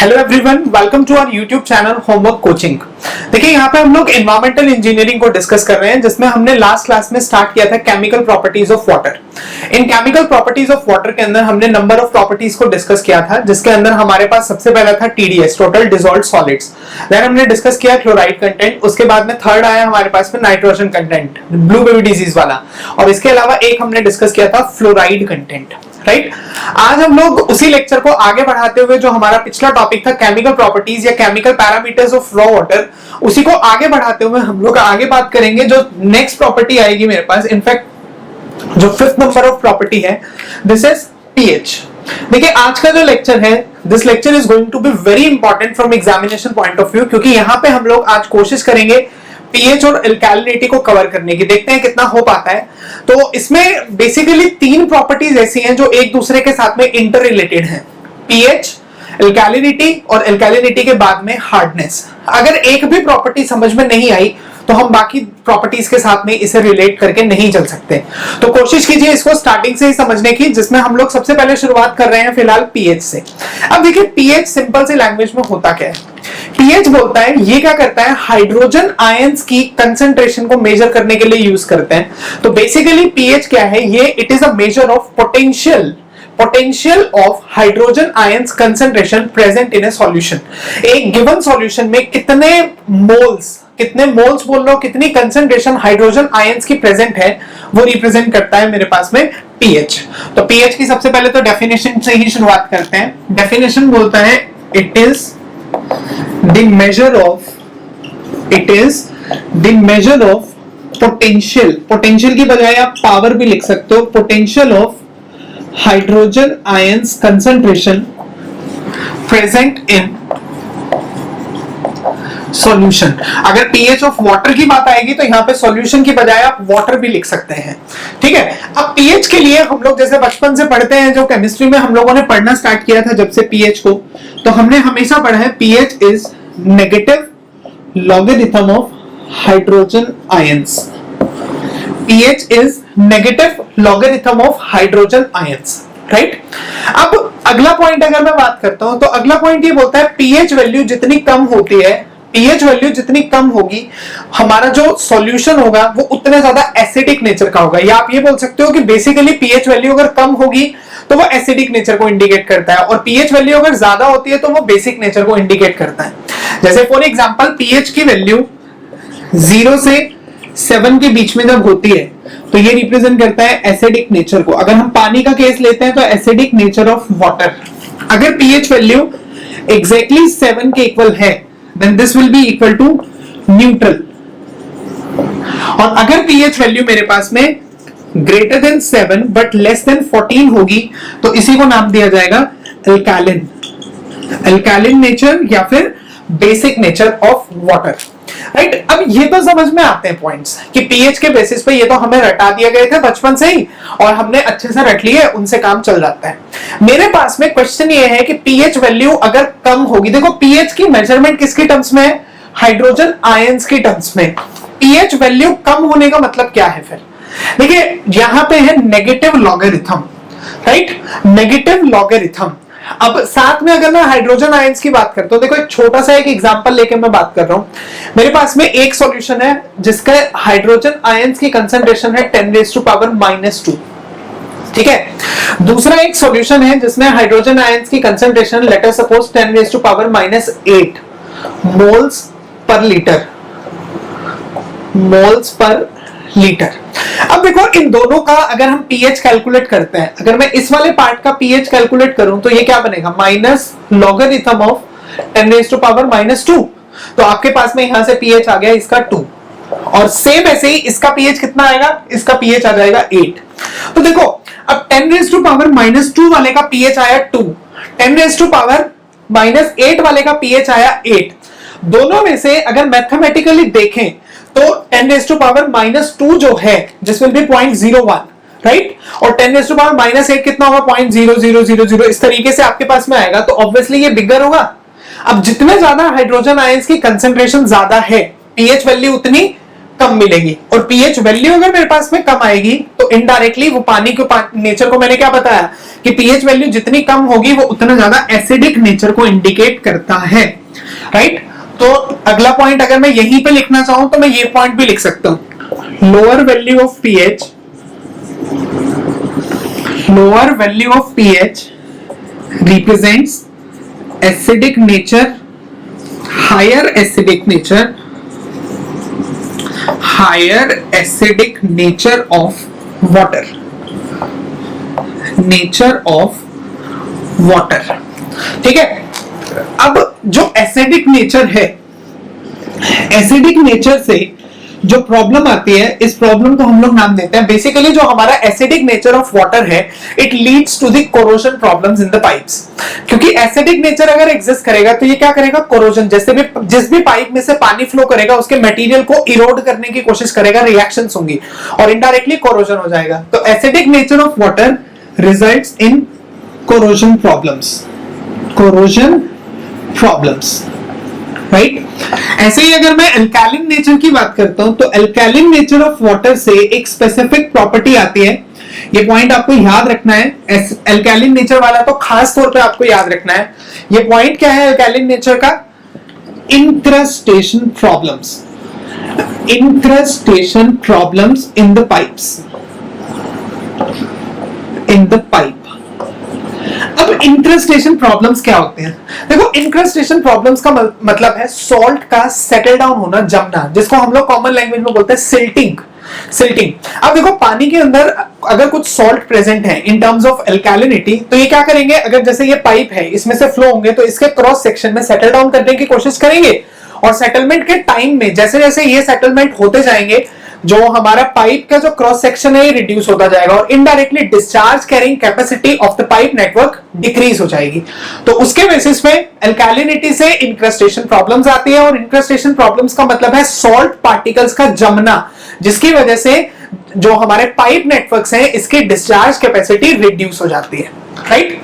Hello everyone, welcome to our YouTube channel homework coaching. देखिए यहाँ पे हम लोग एनवायरमेंटल इंजीनियरिंग को डिस्कस कर रहे हैं, जिसमें हमने लास्ट क्लास में स्टार्ट किया था केमिकल प्रॉपर्टीज ऑफ वाटर। इन केमिकल प्रॉपर्टीज ऑफ वाटर के अंदर हमने नंबर ऑफ प्रॉपर्टीज को डिस्कस किया था, जिसके अंदर हमारे पास सबसे पहला था TDS, total dissolved solids. Then हमने डिस्कस किया क्लोराइड कंटेंट, उसके बाद में थर्ड आया हमारे पास में nitrogen content, blue baby disease वाला, और इसके अलावा एक हमने डिस्कस किया था फ्लोराइड कंटेंट। राइट, आज हम लोग उसी लेक्चर को आगे बढ़ाते हुए जो हमारा पिछला टॉपिक था केमिकल प्रॉपर्टीज या chemical parameters of raw water, उसी को आगे बढ़ाते हुए हम लोग आगे बात करेंगे। जो नेक्स्ट प्रॉपर्टी आएगी मेरे पास, इनफैक्ट जो फिफ्थ नंबर ऑफ प्रॉपर्टी है, दिस इज पीएच। देखिए आज का जो लेक्चर है, this lecture is going to be very important from examination point of view, क्योंकि यहाँ पे हम लोग आज कोशिश करेंगे पीएच और एल्कालिनिटी को कवर करने की। देखते हैं कितना हो पाता है। तो इसमें बेसिकली तीन प्रॉपर्टीज ऐसी हैं जो एक दूसरे के साथ में इंटर रिलेटेड हैं, पीएच, एल्कालिनिटी और एल्कालिनिटी के बाद में हार्डनेस। अगर एक भी प्रॉपर्टी समझ में नहीं आई तो हम बाकी प्रॉपर्टीज के साथ में इसे रिलेट करके नहीं चल सकते। तो कोशिश कीजिए इसको स्टार्टिंग से ही समझने की, जिसमें हम लोग सबसे पहले शुरुआत कर रहे हैं फिलहाल पीएच से। अब देखिए पीएच सिंपल सी लैंग्वेज में होता क्या है। पीएच बोलता है, ये क्या करता है, हाइड्रोजन आयंस की कंसंट्रेशन को मेजर करने के लिए यूज करते हैं। तो बेसिकली पीएच क्या है, ये it is a measure of potential of hydrogen ions concentration present in A solution. एक गिवन सॉल्यूशन में कितने मोल्स बोल लो, कितनी कंसंट्रेशन हाइड्रोजन आयंस की प्रेजेंट है, वो रिप्रेजेंट करता है मेरे पास में पीएच। तो पीएच की सबसे पहले तो डेफिनेशन से ही शुरुआत करते हैं। डेफिनेशन बोलता है it is the measure of potential की बजाय आप पावर भी लिख सकते हो, potential of hydrogen ions concentration present in solution. अगर पीएच ऑफ वाटर की बात आएगी तो यहाँ पे सॉल्यूशन की बजाय आप वाटर भी लिख सकते हैं। ठीक है, अब पीएच के लिए हम लोग जैसे बचपन से पढ़ते हैं, जो केमिस्ट्री में हम लोगों ने पढ़ना स्टार्ट किया था जब से पीएच को, तो हमने हमेशा पढ़ा है pH is negative logarithm of hydrogen ions. PH is negative logarithm of hydrogen ions. Right, अब अगला पॉइंट अगर मैं बात करता हूं तो अगला पॉइंट ये बोलता है पीएच वैल्यू जितनी कम होती है, पीएच वैल्यू जितनी कम होगी, हमारा जो सॉल्यूशन होगा वो उतने ज्यादा एसिडिक नेचर का होगा। या आप ये बोल सकते हो कि बेसिकली पीएच वैल्यू अगर कम होगी तो वो एसिडिक नेचर को इंडिकेट करता है, और पीएच वैल्यू अगर ज्यादा होती है तो वो बेसिक नेचर को इंडिकेट करता है। जैसे फॉर एग्जांपल पीएच की वैल्यू 0 से 7 के बीच में जब होती है तो ये रिप्रेजेंट करता है एसिडिक नेचर को। अगर हम पानी का केस लेते हैं तो एसिडिक नेचर ऑफ वाटर। अगर पीएच वैल्यू एग्जैक्टली 7 के इक्वल है, then this will be equal to neutral। और अगर pH वैल्यू मेरे पास में greater than 7 but less than 14 होगी तो इसी को नाम दिया जाएगा अल्कालिन नेचर या फिर basic nature of water. Right, अब ये तो समझ में आते हैं पॉइंट्स कि पीएच के बेसिस पे ये तो हमें रटा दिए गए थे बचपन से ही, और हमने अच्छे से रट लिए, उनसे काम चल जाता है। मेरे पास में क्वेश्चन ये है कि पीएच वैल्यू अगर कम होगी, देखो पीएच की मेजरमेंट किसकी टर्म्स में है, हाइड्रोजन आयंस की टर्म्स में। पीएच वैल्यू कम होने का मतलब क्या है फिर, देखिए यहां पे है negative logarithm. Right, negative logarithm. अब साथ में अगर मैं हाइड्रोजन आयंस की बात करता हूं, देखो एक छोटा सा एक एग्जांपल लेके मैं बात कर रहा हूं। मेरे पास में एक सॉल्यूशन है जिसका हाइड्रोजन आयंस की कंसंट्रेशन है 10⁻²। ठीक है, दूसरा एक सॉल्यूशन है जिसमें हाइड्रोजन आयंस की concentration let us suppose 10⁻8 moles per litre. अब देखो इन दोनों का अगर हम पीएच कैलकुलेट करते हैं, अगर मैं इस वाले पार्ट का पीएच कैलकुलेट करूं तो ये क्या बनेगा, माइनस लॉगरिथम ऑफ 10⁻²। तो आपके पास में यहां से पीएच आ गया इसका 2, और सेम ऐसे ही इसका पीएच कितना आएगा, इसका पीएच आ जाएगा 8। तो देखो अब 10⁻² वाले का पीएच आया 2, 10⁻8 वाले का पीएच आया 8। दोनों में से अगर मैथमेटिकली देखें तो 10⁻² जो है जिस विल बी 0.01, राइट, और 10⁻8 कितना होगा, 0.0000। इस तरीके से आपके पास में आएगा, तो ऑब्वियसली ये बिगर होगा। अब जितने ज्यादा हाइड्रोजन आयंस की कंसंट्रेशन ज्यादा है, पीएच वैल्यू उतनी कम मिलेगी। और पीएच वैल्यू अगर मेरे पास में कम आएगी तो इनडायरेक्टली वो पानी के नेचर को मैंने क्या बताया कि पीएच वैल्यू जितनी कम होगी वो उतना ज्यादा एसिडिक नेचर को इंडिकेट करता है, राइट। तो अगला पॉइंट अगर मैं यहीं पे लिखना चाहूं तो मैं ये पॉइंट भी लिख सकता हूं, lower value of pH represents acidic nature, higher acidic nature of water, ठीक है। अब जो एसिडिक नेचर है, एसिडिक नेचर से जो प्रॉब्लम आती है, इस प्रॉब्लम को हम लोग नाम देते हैं बेसिकली, जो हमारा एसिडिक नेचर ऑफ वाटर है, it leads to the corrosion problems in the pipes. क्योंकि एसिडिक नेचर अगर एग्जिस्ट करेगा तो ये क्या करेगा, कोरोजन, जैसे भी जिस भी पाइप में से पानी फ्लो करेगा उसके मटेरियल को इरोड करने की कोशिश करेगा, रिएक्शंस होंगी और इनडायरेक्टली कोरोजन हो जाएगा। तो acidic nature of water results in corrosion problems, right. ऐसे ही अगर मैं अल्कालिन नेचर की बात करता हूं तो अल्कालिन नेचर ऑफ वाटर से एक स्पेसिफिक प्रॉपर्टी आती है, ये पॉइंट आपको याद रखना है। अल्कालिन नेचर वाला तो खास तौर पे आपको याद रखना है। ये पॉइंट क्या है अल्कालिन नेचर का, इंक्रस्टेशन प्रॉब्लम्स इन द पाइप। अब इंक्रस्टेशन प्रॉब्लम्स क्या होते हैं, देखो इंक्रस्टेशन प्रॉब्लम्स का मतलब है सॉल्ट का सेटल डाउन होना, जमना, जिसको हम लोग कॉमन लैंग्वेज में बोलते हैं सिल्टिंग। अब देखो पानी के अंदर अगर कुछ सॉल्ट प्रेजेंट है इन टर्म्स ऑफ अल्कालिनिटी, तो ये क्या करेंगे, अगर जैसे ये पाइप है इसमें से फ्लो होंगे तो इसके क्रॉस सेक्शन में सेटल डाउन करने की कोशिश करेंगे और सेटलमेंट के टाइम में जैसे जैसे ये सेटलमेंट होते जाएंगे, जो हमारा पाइप का जो क्रॉस सेक्शन है ये रिड्यूस होता जाएगा और indirectly discharge carrying capacity of the pipe network decrease हो जाएगी। तो उसके बेसिस पे अल्कालिनिटी से इंक्रस्टेशन प्रॉब्लम्स आती है और इंक्रस्टेशन प्रॉब्लम्स का मतलब है सॉल्ट पार्टिकल्स का जमना, जिसकी वजह से जो हमारे पाइप नेटवर्क्स हैं इसकी डिस्चार्ज कैपेसिटी रिड्यूस हो जाती है, राइट।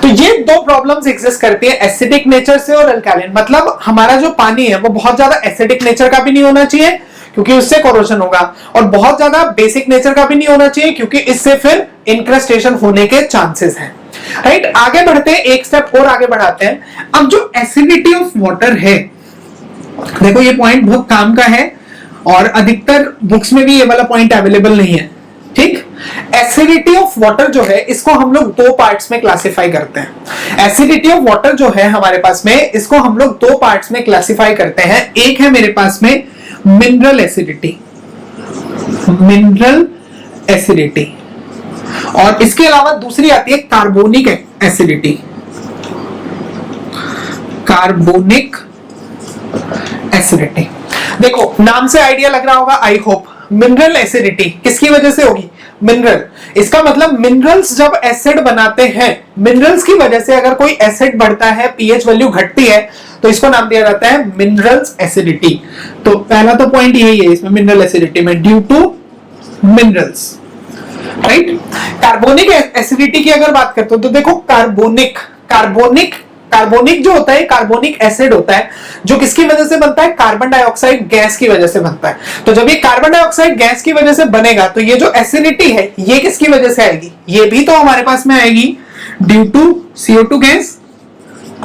तो ये दो प्रॉब्लम्स एग्जिस्ट करती है, एसिडिक नेचर से और अल्कालिन। मतलब हमारा जो पानी है वो बहुत ज्यादा एसिडिक नेचर का भी नहीं होना चाहिए क्योंकि उससे कोरोजन होगा, और बहुत ज्यादा बेसिक नेचर का भी नहीं होना चाहिए क्योंकि इससे फिर इंक्रस्टेशन होने के चांसेस हैं, राइट। आगे बढ़ते हैं, एक स्टेप और आगे बढ़ाते हैं। अब जो एसिडिटी ऑफ वाटर है, देखो ये पॉइंट बहुत काम का है और अधिकतर बुक्स में भी ये वाला पॉइंट अवेलेबल नहीं है, ठीक। एसिडिटी ऑफ वाटर जो है इसको हम लोग दो पार्ट्स में क्लासिफाई करते हैं। एसिडिटी ऑफ वाटर जो है हमारे पास में, इसको हम लोग दो पार्ट्स में क्लासिफाई करते हैं। एक है मेरे पास में मिनरल एसिडिटी और इसके अलावा दूसरी आती है कार्बोनिक एसिडिटी। देखो नाम से आइडिया लग रहा होगा आई होप। मिनरल एसिडिटी किसकी वजह से होगी, मिनरल, इसका मतलब मिनरल्स जब एसिड बनाते हैं, मिनरल्स की वजह से अगर कोई एसिड बढ़ता है, पीएच वैल्यू घटती है, तो इसको नाम दिया जाता है मिनरल्स एसिडिटी। तो पहला तो पॉइंट यही है इसमें मिनरल एसिडिटी में, due to minerals, right. Carbonic acidity की अगर बात करते हो तो देखो कार्बोनिक जो होता है, कार्बोनिक एसिड होता है जो किसकी वजह से बनता है, कार्बन डाइऑक्साइड गैस की वजह से बनता है। तो जब ये कार्बन डाइऑक्साइड गैस की वजह से बनेगा तो ये जो एसिडिटी है ये किसकी वजह से आएगी, ये भी तो हमारे पास में आएगी ड्यू टू CO2 गैस।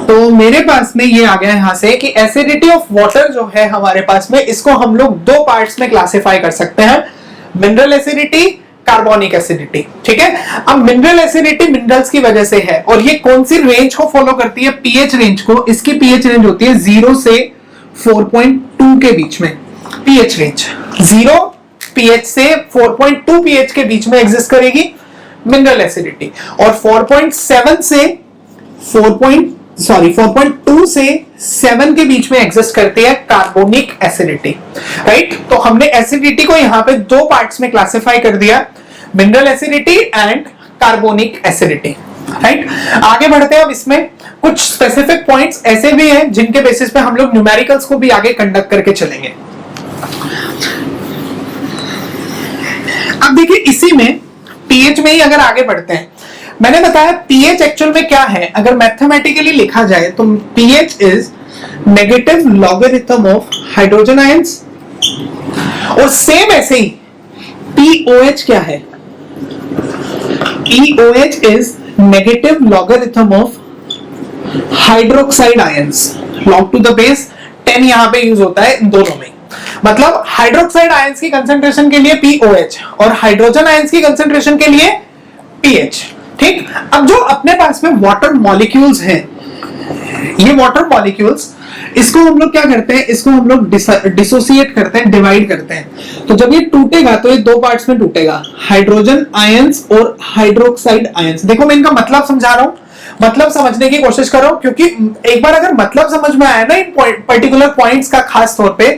तो मेरे पास में ये आ गया यहां से कि एसिडिटी ऑफ वाटर जो है हमारे पास में, इसको हम लोग दो पार्ट्स में क्लासिफाई कर सकते हैं, मिनरल एसिडिटी, कार्बोनिक एसिडिटी, ठीक है। अब मिनरल एसिडिटी मिनरल्स की वजह से है और ये कौन सी रेंज को फॉलो करती है, पीएच रेंज को। इसकी पीएच रेंज होती है 0 से 4.2 के बीच में, पीएच रेंज 0 पीएच से 4.2 पीएच के बीच में एग्जिस्ट करेगी मिनरल एसिडिटी, और 4.7 से 4.2 से 7 के बीच में एग्जिस्ट करती है कार्बोनिक एसिडिटी, राइट। तो हमने एसिडिटी को यहां पे दो पार्ट्स में क्लासिफाई कर दिया, mineral acidity and carbonic acidity, right. आगे बढ़ते हैं। अब इसमें कुछ स्पेसिफिक पॉइंट्स ऐसे भी हैं जिनके बेसिस पे हम लोग न्यूमेरिकल्स को भी आगे कंडक्ट करके चलेंगे। अब देखिए इसी में पीएच में ही अगर आगे बढ़ते हैं, मैंने बताया पीएच एक्चुअल में क्या है, अगर मैथमेटिकली लिखा जाए तो pH is negative logarithm of hydrogen ions और सेम ऐसे ही POH क्या है? POH is negative logarithm of hydroxide ions, log to the base 10 यहां पे यूज होता है इन दोनों में। मतलब हाइड्रोक्साइड आयंस की कंसंट्रेशन के लिए POH और हाइड्रोजन आयंस की कंसंट्रेशन के लिए PH। ठीक, अब जो अपने पास में वाटर मॉलिक्यूल्स हैं, ये वाटर मॉलिक्यूल्स, इसको हम लोग क्या करते हैं, इसको हम लोग डिसोसिएट करते हैं, डिवाइड करते हैं। तो जब ये टूटेगा तो ये दो पार्ट्स में टूटेगा, हाइड्रोजन आयंस और हाइड्रोक्साइड आयंस। देखो मैं इनका मतलब समझा रहा हूं, मतलब समझने की कोशिश करो, क्योंकि एक बार अगर मतलब समझ में आया ना इन पर्टिकुलर पॉइंट्स का खास तौर पे,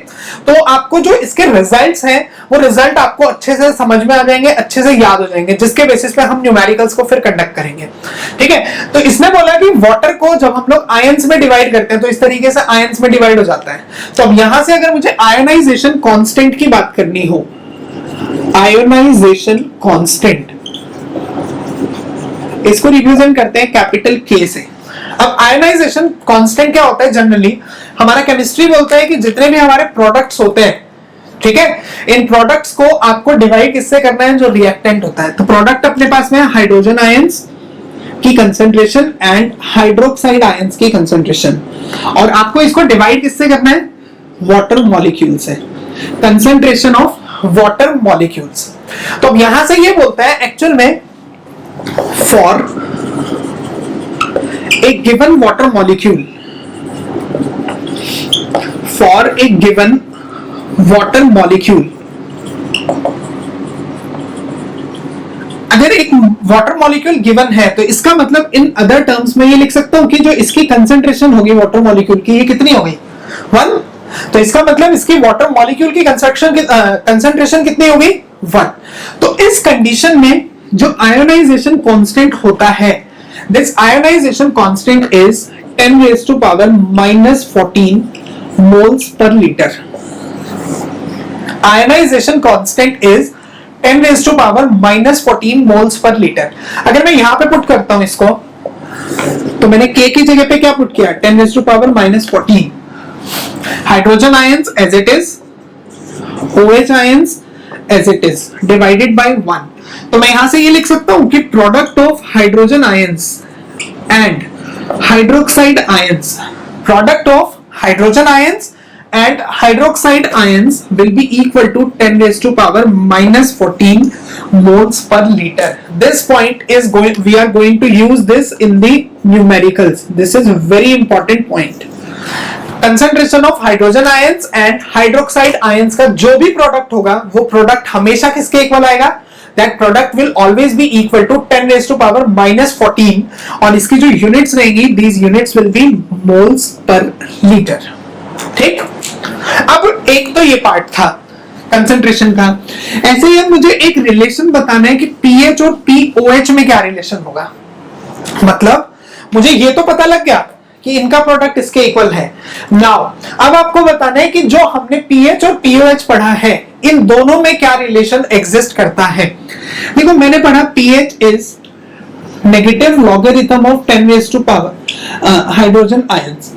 तो आपको जो इसके रिजल्ट्स हैं वो रिजल्ट आपको अच्छे से समझ में आ जाएंगे, अच्छे से याद हो जाएंगे, जिसके बेसिस पे हम न्यूमेरिकल्स को फिर कंडक्ट करेंगे। ठीक है, तो इसने बोला कि वाटर को जब हम लोग आयंस में डिवाइड करते हैं तो इस तरीके से आयंस में डिवाइड हो जाता है। तो अब यहां से अगर मुझे आयोनाइजेशन कांस्टेंट की बात करनी हो, आयोनाइजेशन कांस्टेंट, इसको रिप्रेजेंट करते हैं कैपिटल K से। अब आयोनाइजेशन कांस्टेंट क्या होता है? जनरली हमारा केमिस्ट्री बोलता है कि जितने भी हमारे प्रोडक्ट्स होते हैं, ठीक है, इन प्रोडक्ट्स को आपको डिवाइड किससे करना है? जो रिएक्टेंट होता है। तो प्रोडक्ट अपने पास में हाइड्रोजन आयंस की कंसंट्रेशन एंड हाइड्रोक्साइड आयंस की कंसंट्रेशन, और आपको इसको डिवाइड किससे करना है? वाटर मॉलिक्यूल से, कंसंट्रेशन ऑफ वाटर मॉलिक्यूल्स। तो अब यहां से ये बोलता है एक्चुअल में for a given water molecule, for a given water molecule, अगर एक वाटर मॉलिक्यूल गिवन है तो इसका मतलब इन अदर टर्म्स में ये लिख सकता हूं कि जो इसकी कंसंट्रेशन होगी वाटर मॉलिक्यूल की, ये कितनी हो गई? 1। तो इसका मतलब इसकी वाटर मॉलिक्यूल की कंसंट्रेशन कितनी होगी? 1। तो इस कंडीशन में जो आयोनाइजेशन कांस्टेंट होता है, this ionisation constant is 10 raised to power -14 moles per liter. Ionisation constant is 10 raised to power -14 moles per liter. अगर मैं यहां पे पुट करता हूं इसको, तो मैंने K की जगह पे क्या पुट किया? 10 raised to power -14, hydrogen ions as it is, OH ions as it is, divided by 1। तो मैं यहां से ये लिख सकता हूं कि product of hydrogen ions and hydroxide ions, product of hydrogen ions and hydroxide ions will be equal to 10 raised to power -14 moles per liter. This point is we are going to use this in the numericals. This is a very important point. Concentration of hydrogen ions and hydroxide ions का जो भी product होगा वो product हमेशा किसके equal आएगा? That product will always be equal to 10 raised to power -14, और इसकी जो यूनिट्स रहेंगी, these units will be moles per liter. ठीक, अब एक तो ये पार्ट था कंसंट्रेशन का। ऐसे ही अब मुझे एक रिलेशन बताना है कि पीएच और पीओएच में क्या रिलेशन होगा। मतलब मुझे ये तो पता लग गया कि इनका प्रोडक्ट इसके इक्वल है। नाउ अब आपको बताना है कि जो हमने पीएच और पीओएच पढ़ा है, इन दोनों में क्या रिलेशन एग्जिस्ट करता है। देखो मैंने पढ़ा pH is negative logarithm of 10 raised to power hydrogen ions.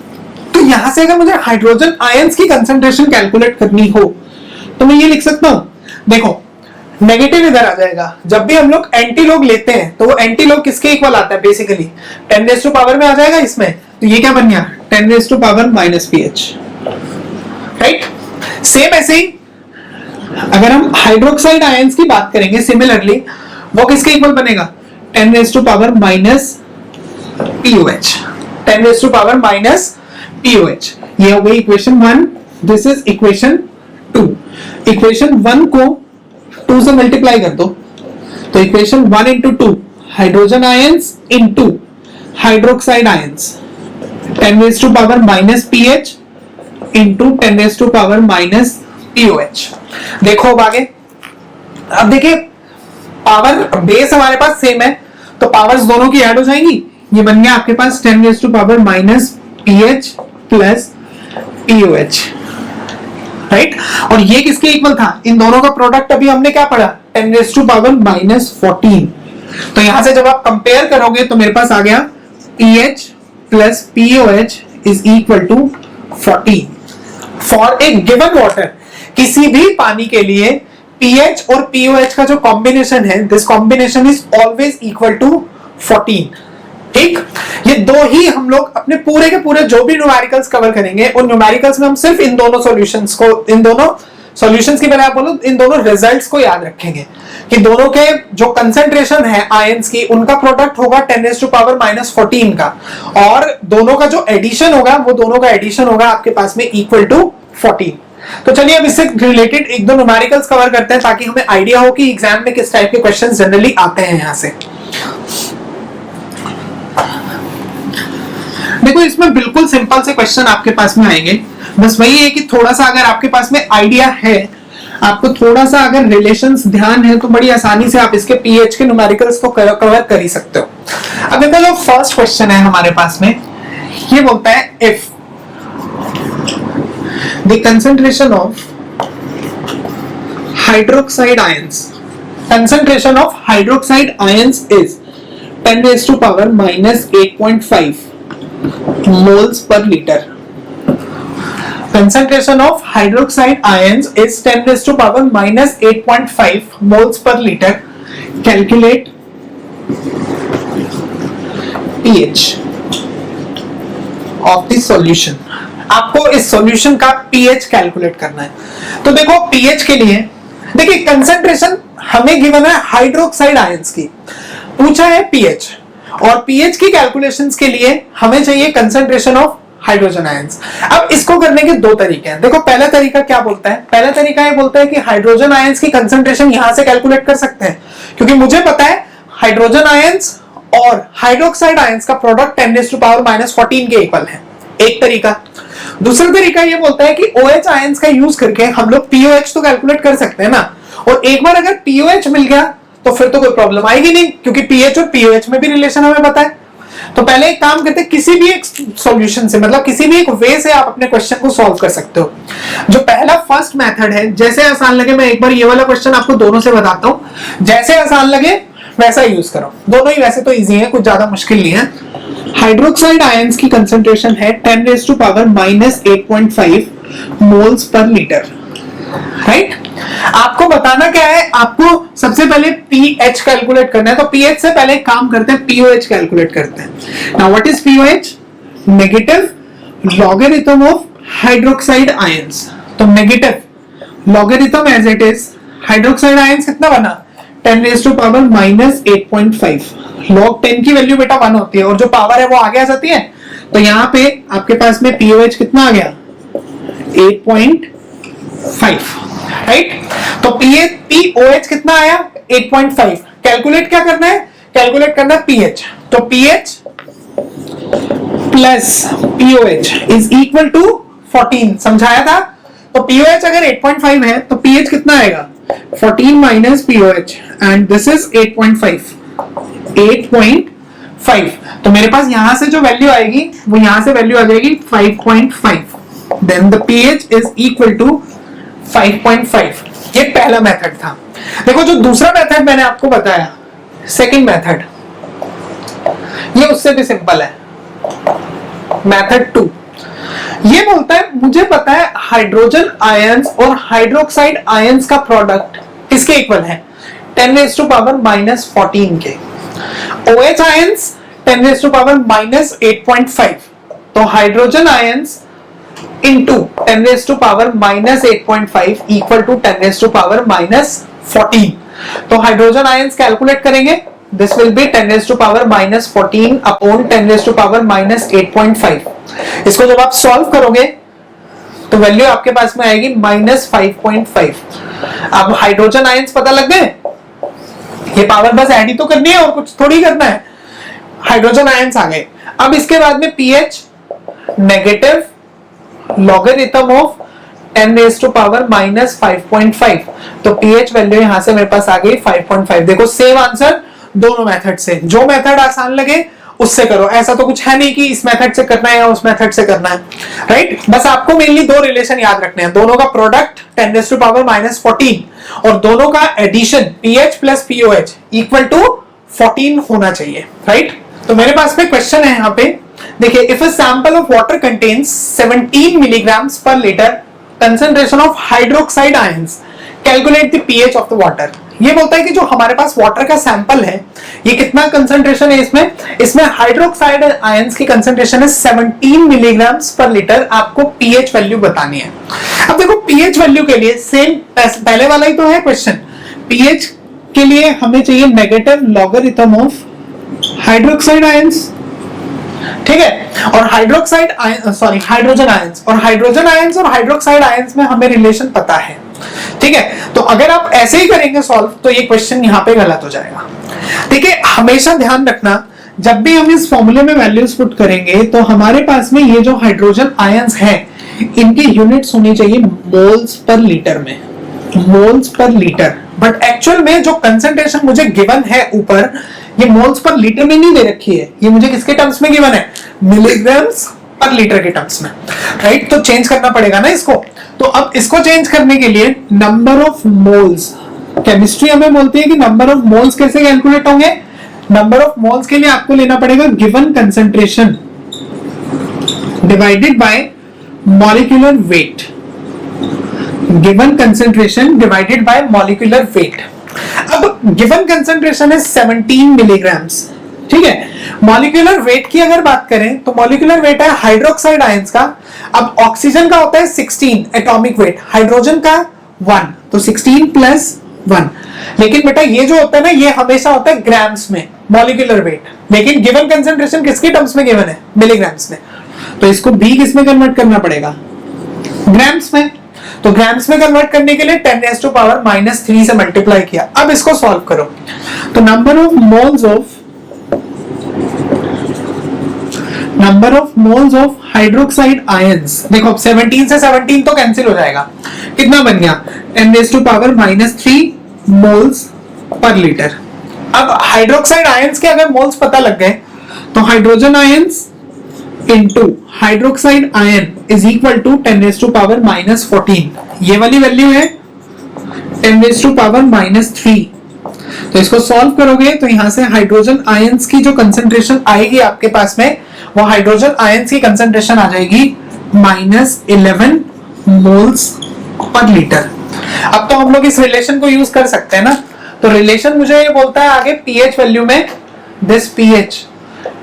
तो यहां से अगर मुझे हाइड्रोजन आयंस की कंसंट्रेशन कैलकुलेट करनी हो तो मैं ये लिख सकता हूं, देखो नेगेटिव इधर आ जाएगा। जब भी हम लोग एंटी लॉग लेते हैं तो वो एंटी लॉग किसके इक्वल आता है? बेसिकली 10 raised to power में आ जाएगा इसमें, तो ये क्या बन गया? 10 raised to power -pH, right. Same ऐसे ही अगर हम हाइड्रोक्साइड आयंस की बात करेंगे, सिमिलरली वो किसके इक्वल बनेगा? 10 raised to power -pOH, 10 raised to power -pOH। ये हो गई equation 1, this is equation 2। Equation 1 को 2 से मल्टीप्लाई कर दो, तो equation 1 into 2 hydrogen ions into hydroxide ions, 10 raised to power -pH into 10 raised to power -pOH। देखो अब आगे, अब देखिए पावर बेस हमारे पास सेम है तो पावर्स दोनों की ऐड हो जाएंगी। ये बन गया आपके पास 10 raised to power -pH plus POH, right. और ये किसके इक्वल था? इन दोनों का प्रोडक्ट अभी हमने क्या पढ़ा? 10 raised to power -14। तो यहां से जब आप कंपेयर करोगे तो मेरे पास आ गया pH plus POH is equal to 14 for a given water. किसी भी पानी के लिए pH और POH का जो कॉम्बिनेशन है, this combination is always equal to 14। ठीक, ये दो ही हम लोग अपने पूरे के पूरे जो भी न्यूमेरिकल्स कवर करेंगे, उन न्यूमेरिकल्स में हम सिर्फ इन दोनों सॉल्यूशंस को, इन दोनों सॉल्यूशंस की बजाय बोलो इन दोनों रिजल्ट्स को याद रखेंगे कि दोनों के जो कंसंट्रेशन है आयंस की, उनका प्रोडक्ट होगा 10⁻⁻14 का, और दोनों का जो एडिशन होगा वो दोनों का एडिशन होगा आपके पास में इक्वल टू 14। तो चलिए अब इससे रिलेटेड एक दो न्यूमेरिकल्स कवर करते हैं ताकि हमें आइडिया हो कि एग्जाम में किस टाइप के क्वेश्चंस जनरली आते हैं यहां से। देखो इसमें बिल्कुल सिंपल से क्वेश्चन आपके पास में आएंगे, बस वही है कि थोड़ा सा अगर आपके पास में आइडिया है, आपको थोड़ा सा अगर रिलेशंस ध्यान है, तो बड़ी आसानी से आप इसके पीएच के न्यूमेरिकल्स को कवर कर ही सकते हो। अब देखो जो फर्स्ट क्वेश्चन है हमारे पास में, ये बोलता है if the concentration of hydroxide ions, concentration of hydroxide ions is 10⁻⁻8.5 moles per liter. Concentration of hydroxide ions is 10⁻⁻8.5 moles per liter. Calculate pH of the solution. आपको इस सॉल्यूशन का pH कैलकुलेट करना है। तो देखो pH के लिए, देखिए कंसंट्रेशन हमें गिवन है हाइड्रोक्साइड आयंस की, पूछा है pH, और pH की कैलकुलेशंस के लिए हमें चाहिए कंसंट्रेशन ऑफ हाइड्रोजन आयंस। अब इसको करने के दो तरीके हैं। देखो पहला तरीका क्या बोलता है, पहला तरीका ये बोलता है कि हाइड्रोजन आयंस की कंसंट्रेशन यहां से कैलकुलेट कर सकते हैं, क्योंकि मुझे पता है हाइड्रोजन आयंस और हाइड्रोक्साइड आयंस का प्रोडक्ट 10⁻⁻14 के इक्वल है, एक तरीका। दूसरा तरीका ये बोलता है कि OH आयंस का यूज करके हम लोग POH तो कैलकुलेट कर सकते हैं ना, और एक बार अगर POH मिल गया तो फिर तो कोई प्रॉब्लम आएगी नहीं, क्योंकि pH और POH में भी रिलेशन हमें पता है। तो पहले एक काम करते हैं, किसी भी एक सॉल्यूशन से, मतलब किसी भी एक वे से आप अपने क्वेश्चन को सॉल्व कर सकते हो। जो पहला फर्स्ट मेथड है, जैसे आसान लगे, मैं एक बार ये वाला क्वेश्चन आपको दोनों से बताता हूं, जैसे आसान लगे वैसा यूज करो, दोनों ही वैसे तो इजी है, कुछ ज्यादा मुश्किल नहीं है। हाइड्रोक्साइड आयंस की कंसंट्रेशन है 10⁻⁻8.5 मोल्स पर लीटर, राइट। आपको बताना क्या है, आपको सबसे पहले pH कैलकुलेट करना है, तो pH से पहले काम करते हैं, POH कैलकुलेट करते हैं। Now what is POH? Negative logarithm of hydroxide ions. तो negative logarithm as it is, hydroxide ions कितना बना 10⁻⁻8.5, log 10 की वैल्यू बेटा 1 होती है, और जो पावर है वो आगे आ जाती है, तो यहां पे आपके पास में POH कितना आ गया 8.5, राइट। तो POH कितना आया 8.5। कैलकुलेट क्या करना है, कैलकुलेट करना है pH, तो pH plus POH is equal to 14, समझाया था। तो POH अगर 8.5 है तो pH कितना आएगा 14 minus POH, and this is 8.5। तो मेरे पास यहां से जो वैल्यू आएगी वो यहां से वैल्यू आ जाएगी 5.5, then the pH is equal to 5.5। ये पहला मेथड था। देखो जो दूसरा मेथड मैंने आपको बताया, सेकंड मेथड, ये उससे भी सिंपल है। मेथड 2 ये बोलता है, मुझे पता है हाइड्रोजन आयंस और हाइड्रोक्साइड आयंस का प्रोडक्ट किसके इक्वल है 10⁻⁻14 के। OH आयंस 10⁻⁻8.5, तो hydrogen ions into 10⁻⁻8.5 equal to 10⁻⁻14। तो हाइड्रोजन आयंस कैलकुलेट करेंगे, दिस विल बी 10⁻⁻14 अपॉन 10⁻⁻8.5। इसको जब आप सॉल्व करोगे तो वैल्यू आपके पास में आएगी -5.5। अब हाइड्रोजन आयंस पता लग गए, ये पावर बस ऐड ही तो करनी है और कुछ थोड़ी करना है। हाइड्रोजन आयंस आ गए। अब इसके बाद में pH नेगेटिव लॉगरिथम ऑफ 10⁻⁻5.5, तो pH वैल्यू यहां से मेरे पास आ गई 5.5। देखो सेम आंसर दोनों मेथड से, जो मेथड आसान लगे उससे करो, ऐसा तो कुछ है नहीं कि इस मेथड से करना है या उस मेथड से करना है, राइट। बस आपको मेनली दो रिलेशन याद रखने हैं, दोनों का प्रोडक्ट 10⁻⁻14 और दोनों का addition pH plus POH equal to 14 होना चाहिए, राइट। तो मेरे पास में क्वेश्चन है यहाँ पे, देखिए, if a sample of water contains 17 milligrams per litre concentration of hydroxide ions, calculate the pH of the water. ये बोलता है कि जो हमारे पास वाटर का सैंपल है, ये कितना कंसंट्रेशन है इसमें हाइड्रोक्साइड आयंस की कंसंट्रेशन है 17 मिलीग्राम पर लीटर। आपको पीएच वैल्यू बतानी है। अब देखो पीएच वैल्यू के लिए सेम पहले वाला ही तो है क्वेश्चन। पीएच के लिए हमें चाहिए negative logarithm of hydroxide ions, ठीक है, और हाइड्रोक्साइड हाइड्रोजन आयंस, और हाइड्रोजन आयंस और हाइड्रोक्साइड आयंस में हमें रिलेशन पता है, ठीक है। तो अगर आप ऐसे ही करेंगे सॉल्व तो ये क्वेश्चन यहां पे गलत हो जाएगा, ठीक है। हमेशा ध्यान रखना जब भी हम इस फॉर्मूले में वैल्यूज पुट करेंगे तो हमारे पास में ये जो हाइड्रोजन आयंस है इनकी यूनिट्स होनी चाहिए मोल्स पर लीटर में, moles per litre. But actual में जो कंसंट्रेशन मुझे गिवन है ऊपर, ये मोल्स पर लीटर में नहीं दे रखी है, ये मुझे किसके टर्म्स में गिवन है, मिलीग्राम्स पर लीटर के टर्म्स में, राइट। तो चेंज करना पड़ेगा ना इसको। तो अब इसको चेंज करने के लिए नंबर ऑफ मोल्स, केमिस्ट्री हमें बोलती है कि नंबर ऑफ मोल्स कैसे कैलकुलेट होंगे। नंबर ऑफ मोल्स के लिए आपको लेना पड़ेगा given concentration divided by molecular weight, given concentration divided by molecular weight. अब गिवन कंसंट्रेशन है 17 मिलीग्राम्स, ठीक है। मॉलिक्यूलर वेट की अगर बात करें तो मॉलिक्यूलर वेट है हाइड्रोक्साइड आयंस का। अब ऑक्सीजन का होता है 16 एटॉमिक वेट, हाइड्रोजन का 1, तो 16 प्लस 1। लेकिन बेटा ये जो होता है ना, ये हमेशा होता है ग्राम्स में मॉलिक्यूलर वेट, लेकिन गिवन कंसंट्रेशन किसके टर्म्स में गिवन है, मिलीग्राम्स में। तो इसको भी किस में कन्वर्ट करना पड़ेगा, ग्राम्स में। तो ग्राम्स में कन्वर्ट करने के लिए 10⁻³ से मल्टीप्लाई किया। अब इसको सॉल्व करो तो number of moles of hydroxide ions, देखो 17 से 17 तो कैंसिल हो जाएगा, कितना बन गया 10⁻³ मोल्स पर लीटर। अब हाइड्रोक्साइड आयंस के अगर मोल्स पता लग गए तो hydrogen ions into hydroxide ion is equal to 10⁻⁻14। ये वाली वैल्यू है 10⁻⁻3। तो इसको सॉल्व करोगे तो यहां से हाइड्रोजन आयंस की जो कंसंट्रेशन आएगी आपके पास में, वो हाइड्रोजन आयंस की कंसंट्रेशन आ जाएगी -11 मोल्स पर लीटर। अब तो हम लोग इस रिलेशन को यूज कर सकते हैं ना। तो रिलेशन मुझे ये बोलता है आगे पीएच वैल्यू में, this pH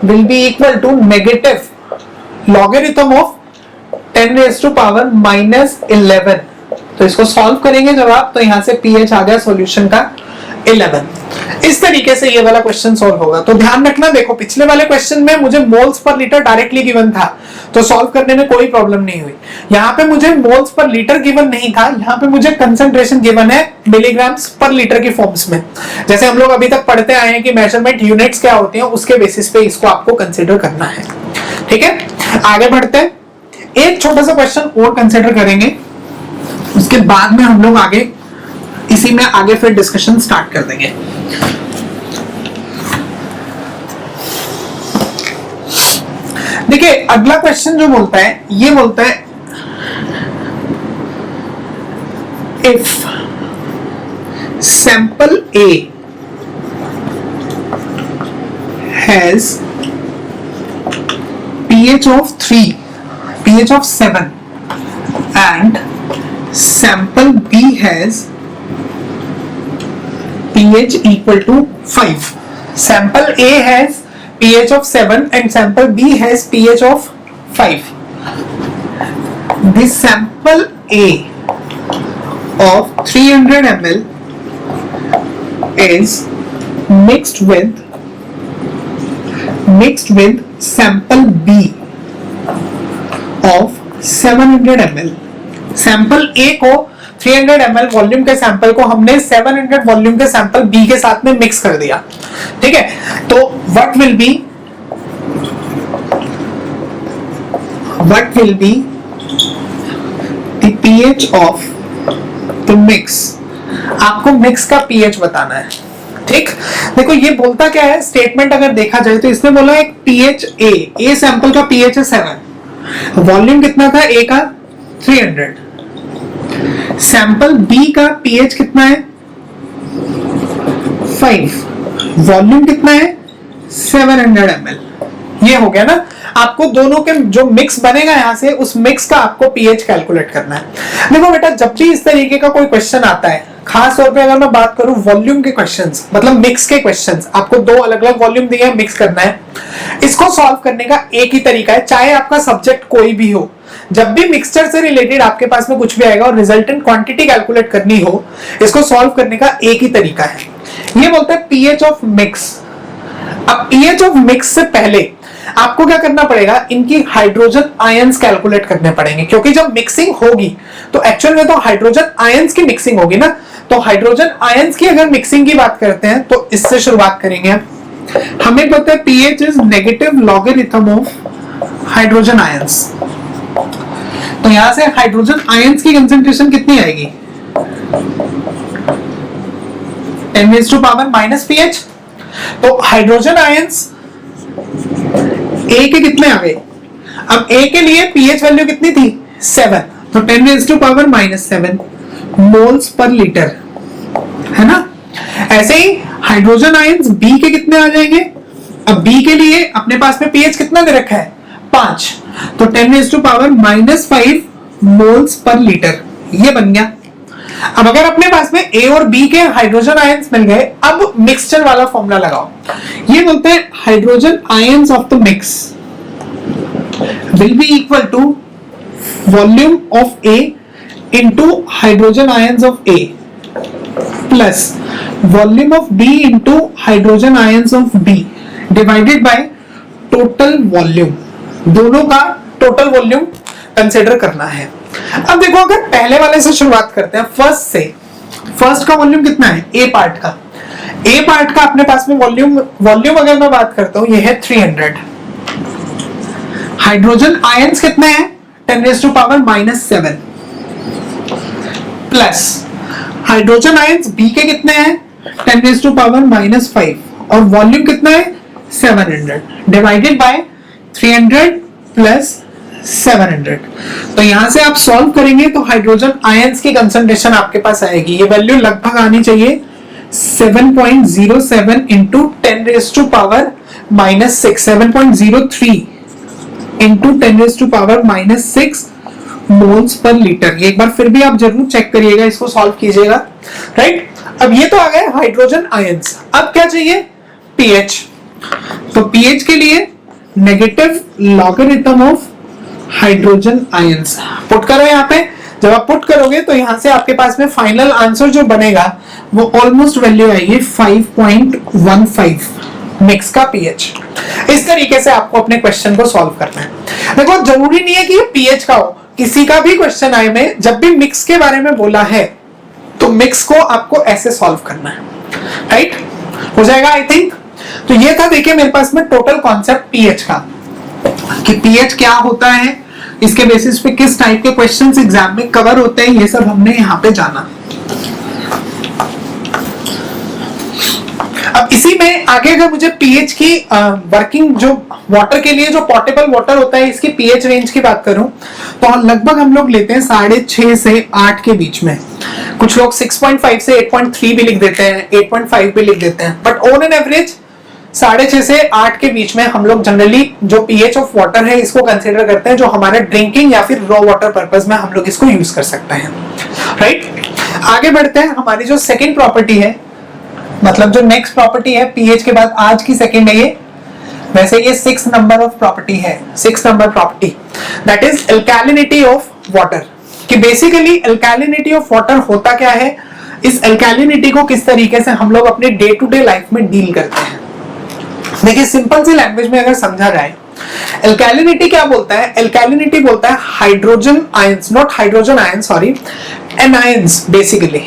will be equal to negative logarithm of 10⁻⁻11। तो इसको सॉल्व करेंगे जब आप, तो यहां से पीएच आ गया सॉल्यूशन का 11। इस तरीके से ये वाला क्वेश्चन सॉल्व होगा। तो ध्यान रखना, देखो पिछले वाले क्वेश्चन में मुझे moles per litre directly given था, तो सॉल्व करने में कोई प्रॉब्लम नहीं हुई। यहाँ पे मुझे मोल्स पर लीटर गिवन नहीं था, यहाँ पे मुझे कंसंट्रेशन गिवन है मिलीग्राम्स पर लीटर की फॉर्म्स में। जैसे हम लोग अभी तक पढ़ते आए हैं कि मेजरमेंट यूनिट्स क्या होती हैं, उसके बेसिस पे इसको आपको कंसिडर करना है, ठीक है। आगे बढ़ते हैं, एक छोटा सा क्वेश्चन और कंसिडर करेंगे, उसके बाद में हम लोग आगे इसी में आगे फिर डिस्कशन स्टार्ट कर देंगे। देखिए अगला क्वेश्चन जो बोलता है, ये बोलता है if sample A has pH of 3, pH of 7 and sample B has pH equal to 5. Sample A has pH of 7 and sample B has pH of 5. This sample A of 300 ml is mixed with sample B of 700 ml. Sample A को 300 ml volume के sample को हमने 700 volume के sample B के साथ में mix कर दिया, ठीक है। तो what will be the pH of the mix? आपको मिक्स का pH बताना है, ठीक। देखो ये बोलता क्या है, स्टेटमेंट अगर देखा जाए तो इसने बोला एक pH A सैंपल का pH है 7, वॉल्यूम कितना था A का 300, सैंपल B का pH कितना है 5, वॉल्यूम कितना है 700 ml। ये हो गया ना। आपको दोनों के जो मिक्स बनेगा यहां से, उस मिक्स का आपको पीएच कैलकुलेट करना है। देखो बेटा, जब भी इस तरीके का कोई क्वेश्चन आता है, खास तौर पे अगर मैं बात करूं वॉल्यूम के क्वेश्चंस, मतलब मिक्स के क्वेश्चंस, आपको दो अलग अलग वॉल्यूम दिए हैं, मिक्स करना है। इसको सॉल्व करने का एक ही तरीका है, चाहे आपका सब्जेक्ट कोई भी हो। जब भी मिक्सचर से रिलेटेड आपके पास में कुछ भी आएगा और रिजल्टेंट क्वांटिटी कैलकुलेट करनी हो, इसको सॉल्व करने का एक ही तरीका है। ये बोलते हैं पीएच ऑफ मिक्स। अब पीएच ऑफ मिक्स से पहले आपको क्या करना पड़ेगा, इनकी हाइड्रोजन आयंस कैलकुलेट करने पड़ेंगे, क्योंकि जब मिक्सिंग होगी तो एक्चुअल में तो हाइड्रोजन आयंस की मिक्सिंग होगी ना। तो हाइड्रोजन आयंस की अगर मिक्सिंग की बात करते हैं तो इससे शुरुआत करेंगे। हमें पता है pH is negative logarithm of hydrogen ions. तो यहां से हाइड्रोजन आयंस की कंसेंट्रेशन कितनी आएगी, 10⁻⁻⁻ pH। तो हाइड्रोजन आयंस ए के कितने आ गए, अब ए के लिए पीएच वैल्यू कितनी थी, 7, तो 10⁻⁻7 मोल्स पर लीटर, है ना। ऐसे ही हाइड्रोजन आयंस बी के कितने आ जाएंगे, अब बी के लिए अपने पास में पीएच कितना दे रखा है, 5, तो 10⁻⁻5 मोल्स पर लीटर, ये बन गया। अब अगर अपने पास में ए और बी के हाइड्रोजन आयंस मिल गए, अब मिक्सचर वाला फॉर्मूला लगाओ। ये बोलते हैं hydrogen ions of the mix will be equal to volume of A into hydrogen ions of A plus volume of B into hydrogen ions of B divided by total volume. दोनों का total volume consider करना है। अब देखो, अगर पहले वाले से शुरुआत करते हैं, फर्स्ट से, फर्स्ट का वॉल्यूम कितना है, ए पार्ट का। ए पार्ट का अपने पास में वॉल्यूम अगर मैं बात करता हूं, ये है 300। हाइड्रोजन आयंस कितने हैं, 10⁻⁻7 प्लस हाइड्रोजन आयंस बी के कितने हैं, 10⁻⁻5 और वॉल्यूम कितना है, 700 डिवाइडेड बाय 300 प्लस 700। तो यहां से आप सॉल्व करेंगे तो हाइड्रोजन आयंस की कंसंट्रेशन आपके पास आएगी, ये वैल्यू लगभग आनी चाहिए 7.07 into 10⁻⁻6, 7.03 into 10⁻⁻6 moles per litre. एक बार फिर भी आप जरूर चेक करिएगा, इसको सॉल्व कीजिएगा, राइट। अब ये तो आ गए हाइड्रोजन आयंस। अब क्या चाहिए, पीएच। तो पीएच के लिए negative logarithm of hydrogen ions put करो यहाँ पे। जब आप पुट करोगे तो यहां से आपके पास में फाइनल आंसर जो बनेगा वो ऑलमोस्ट वैल्यू आएगी 5.15 मिक्स का पीएच। इस तरीके से आपको अपने क्वेश्चन को सॉल्व करना है। देखो, जरूरी नहीं है कि ये पीएच का हो, किसी का भी क्वेश्चन आए में जब भी मिक्स के बारे में बोला है तो मिक्स को आपको ऐसे सॉल्व करना है, राइट। हो जाएगा आई थिंक। तो ये था, देखिए मेरे पास में टोटल कॉन्सेप्ट पीएच का, कि पीएच क्या होता है, इसके बेसिस पे किस टाइप के क्वेश्चंस एग्जाम में कवर होते हैं, ये सब हमने यहाँ पे जाना। अब इसी में आगे अगर मुझे पीएच की वर्किंग, जो वाटर के लिए जो पोर्टेबल वाटर होता है, इसकी पीएच रेंज की बात करूं तो लगभग हम लोग लेते हैं 6.5 से 8 के बीच में। कुछ लोग 6.5 से 8.3 भी लिख देते हैं, 8.5 भी लिख देते हैं, बट ऑन एन एवरेज 6.5 से 8 के बीच में हम लोग जनरली जो पीएच ऑफ वाटर है इसको कंसीडर करते हैं, जो हमारे ड्रिंकिंग या फिर रॉ वाटर पर्पस में हम लोग इसको यूज कर सकते हैं, राइट। आगे बढ़ते हैं। हमारी जो सेकंड प्रॉपर्टी है, मतलब जो नेक्स्ट प्रॉपर्टी है पीएच के बाद, आज की सेकंड है ये, वैसे ये 6 नंबर ऑफ प्रॉपर्टी है, 6 number property, that is alkalinity of water. कि बेसिकली एल्कैलिनिटी ऑफ वाटर होता क्या है, इस एल्कैलिनिटी को किस तरीके से हम लोग अपने डे टू डे लाइफ में डील करते हैं। देखिए, सिंपल सी लैंग्वेज में अगर समझा जाए, एल्कैलिनिटी क्या बोलता है, एल्कैलिनिटी बोलता है hydrogen ions, not hydrogen ion, sorry, anions basically.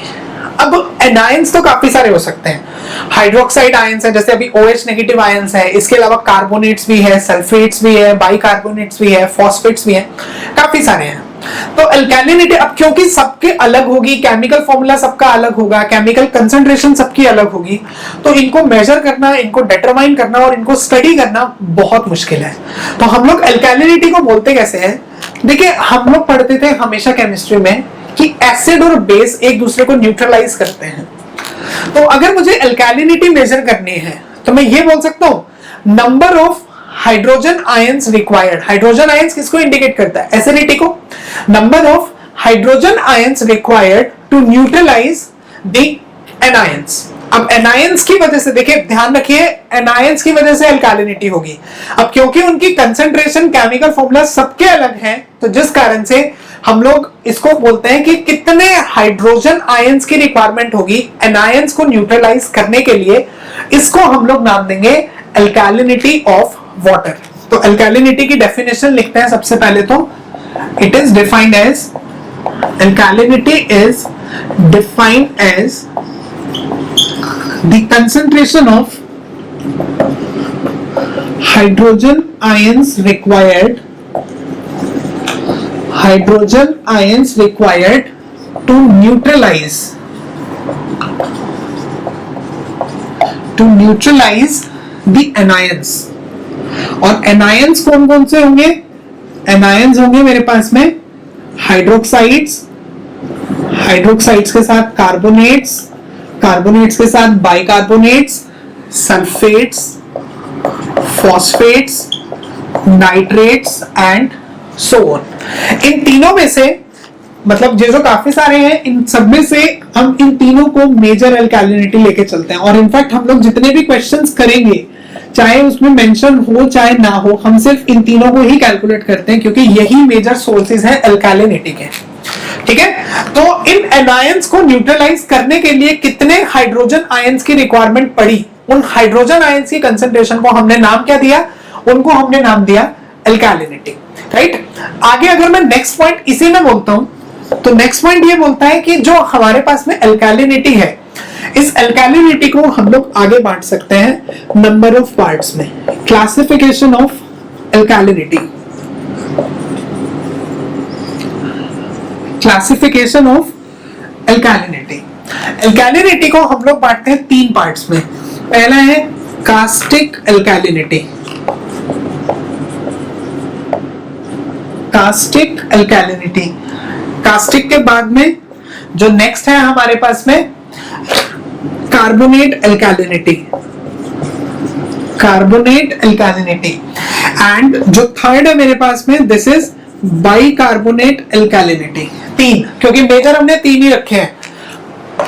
अब एनायंस तो काफी सारे हो सकते हैं, हाइड्रोक्साइड आयंस है, जैसे अभी OH नेगेटिव आयंस है, इसके अलावा कार्बोनेट्स भी है, सल्फेट्स भी है, बाइकार्बोनेट्स भी है, फॉस्फेट्स भी है, काफी सारे हैं। तो एल्कैलिनिटी, अब क्योंकि सबके अलग होगी, केमिकल फॉर्मूला सबका अलग होगा, केमिकल कंसंट्रेशन सबकी अलग होगी, तो इनको मेजर करना, इनको डिटरमाइन करना और इनको स्टडी करना बहुत मुश्किल है। तो हम लोग एल्कैलिनिटी को बोलते कैसे हैं, देखिए हम लोग पढ़ते थे हमेशा केमिस्ट्री में कि एसिड और बेस एक दूसरे को न्यूट्रलाइज करते हैं। तो अगर मुझे एल्कैलिनिटी मेजर करनी है तो मैं ये बोल सकता हूं number of hydrogen ions required, hydrogen ions किसको इंडिकेट करता है? एसिडिटी को। Number of hydrogen ions required to neutralize the anions. अब एनायंस की वजह से देखिए, ध्यान रखिए, एनायंस की वजह से अल्कालिनिटी होगी। अब क्योंकि उनकी कंसंट्रेशन, केमिकल फॉर्मूला सबके अलग हैं, तो जिस कारण से हम लोग इसको बोलते हैं कि कितने हाइड्रोजन आयंस की रिक्वायरमेंट होगी एनायंस को न्यूट्रलाइज करने के लिए, इसको हम लोग नाम देंगे अल्कालिनिटी ऑफ वाटर। तो अल्कालिनिटी की डेफिनेशन लिखते हैं सबसे पहले। तो it is defined as, alkalinity is defined as the concentration of hydrogen ions required to neutralize the anions। और anions कौन कौन से होंगे? anions होंगे मेरे पास में हाइड्रोक्साइड्स, हाइड्रोक्साइड्स के साथ कार्बोनेट्स, कार्बोनेट्स के साथ bicarbonates, sulphates, phosphates, nitrates and so on. इन तीनों में से, मतलब ये जो काफी सारे हैं, इन सब में से हम इन तीनों को मेजर अल्कालिनिटी लेके चलते हैं। और इनफैक्ट हम लोग जितने भी क्वेश्चंस करेंगे, चाहे उसमें मेंशन हो चाहे ना हो, हम सिर्फ इन तीनों को ही कैलकुलेट करते हैं, क्योंकि यही मेजर सोर्सेज हैं अल्कालिनिटी के। ठीक है, तो इन एनायंस को न्यूट्रलाइज करने के लिए कितने हाइड्रोजन आयंस की रिक्वायरमेंट पड़ी, उन हाइड्रोजन आयंस की कंसंट्रेशन को हमने नाम क्या दिया? उनको हमने नाम दिया अल्कालिनिटी। राइट, आगे अगर मैं नेक्स्ट पॉइंट इसी में बोलता हूं, तो नेक्स्ट पॉइंट ये बोलता है कि जो हमारे पास में अल्कालिनिटी है, इस अल्कालिनिटी को हम लोग आगे बांट सकते हैं नंबर ऑफ पार्ट्स में। Classification of alkalinity, classification of alkalinity. Alkalinity को हम लोग बांटते हैं 3 पार्ट्स में। पहला है कास्टिक अल्कालिनिटी, कास्टिक अल्कालिनिटी। कास्टिक के बाद में जो नेक्स्ट है हमारे पास में कार्बोनेट अल्कालिनिटी, कार्बोनेट अल्कालिनिटी। एंड जो थर्ड है मेरे पास में, दिस इज बाइकार्बोनेट अल्कालिनिटी। 3, क्योंकि मेजर हमने 3 ही रखे हैं,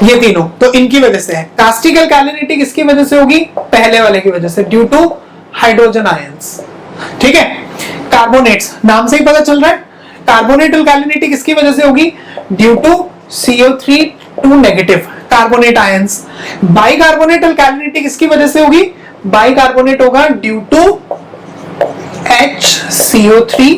ये तीनों, तो इनकी वजह से है। कास्टिक अल्कालिनिटी किसकी वजह से होगी? पहले वाले की वजह से, ड्यू टू हाइड्रोजन आयंस। ठीक है, कार्बोनेट्स, नाम से ही पता चल रहा है, कार्बोनेट अल्कालिनिटी किसकी वजह से होगी? Due to CO3 negative carbonate ions. Bicarbonate alkalinity किसकी वजह से होगी? बाइकार्बोनेट होगा ड्यू टू HCO3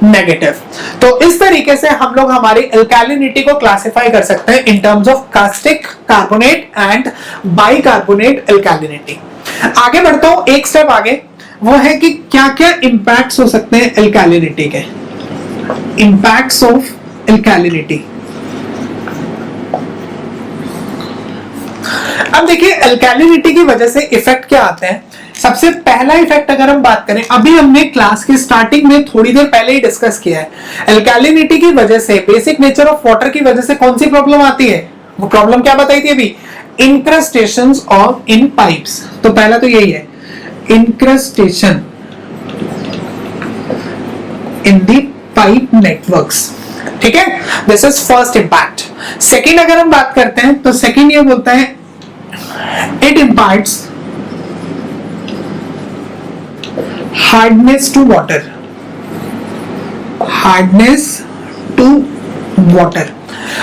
नेगेटिव। तो इस तरीके से हम लोग हमारी अल्कालिनिटी को क्लासिफाई कर सकते हैं in terms of caustic, carbonate and bicarbonate alkalinity. आगे बढ़ता हूं, एक स्टेप आगे, वो है कि क्या क्या इंपैक्ट्स हो सकते हैं अल्कालिनिटी के। Impacts of alkalinity. अब देखिए, अल्कालिनिटी की वजह से इफेक्ट क्या आते हैं। सबसे पहला इफेक्ट अगर हम बात करें, अभी हमने क्लास की स्टार्टिंग में थोड़ी देर पहले ही डिस्कस किया है, अल्कालिनिटी की वजह से, बेसिक नेचर ऑफ वाटर की वजह से कौन सी प्रॉब्लम आती है? वो प्रॉब्लम क्या बताई थी अभी? इंक्रस्टेशंस ऑफ इन पाइप्स। तो पहला तो यही है, इंक्रस्टेशन इन द पाइप नेटवर्क्स। ठीक है, this is first impact. Second अगर हम बात करते हैं, तो सेकंड ये बोलता है it impacts hardness to water, hardness to water.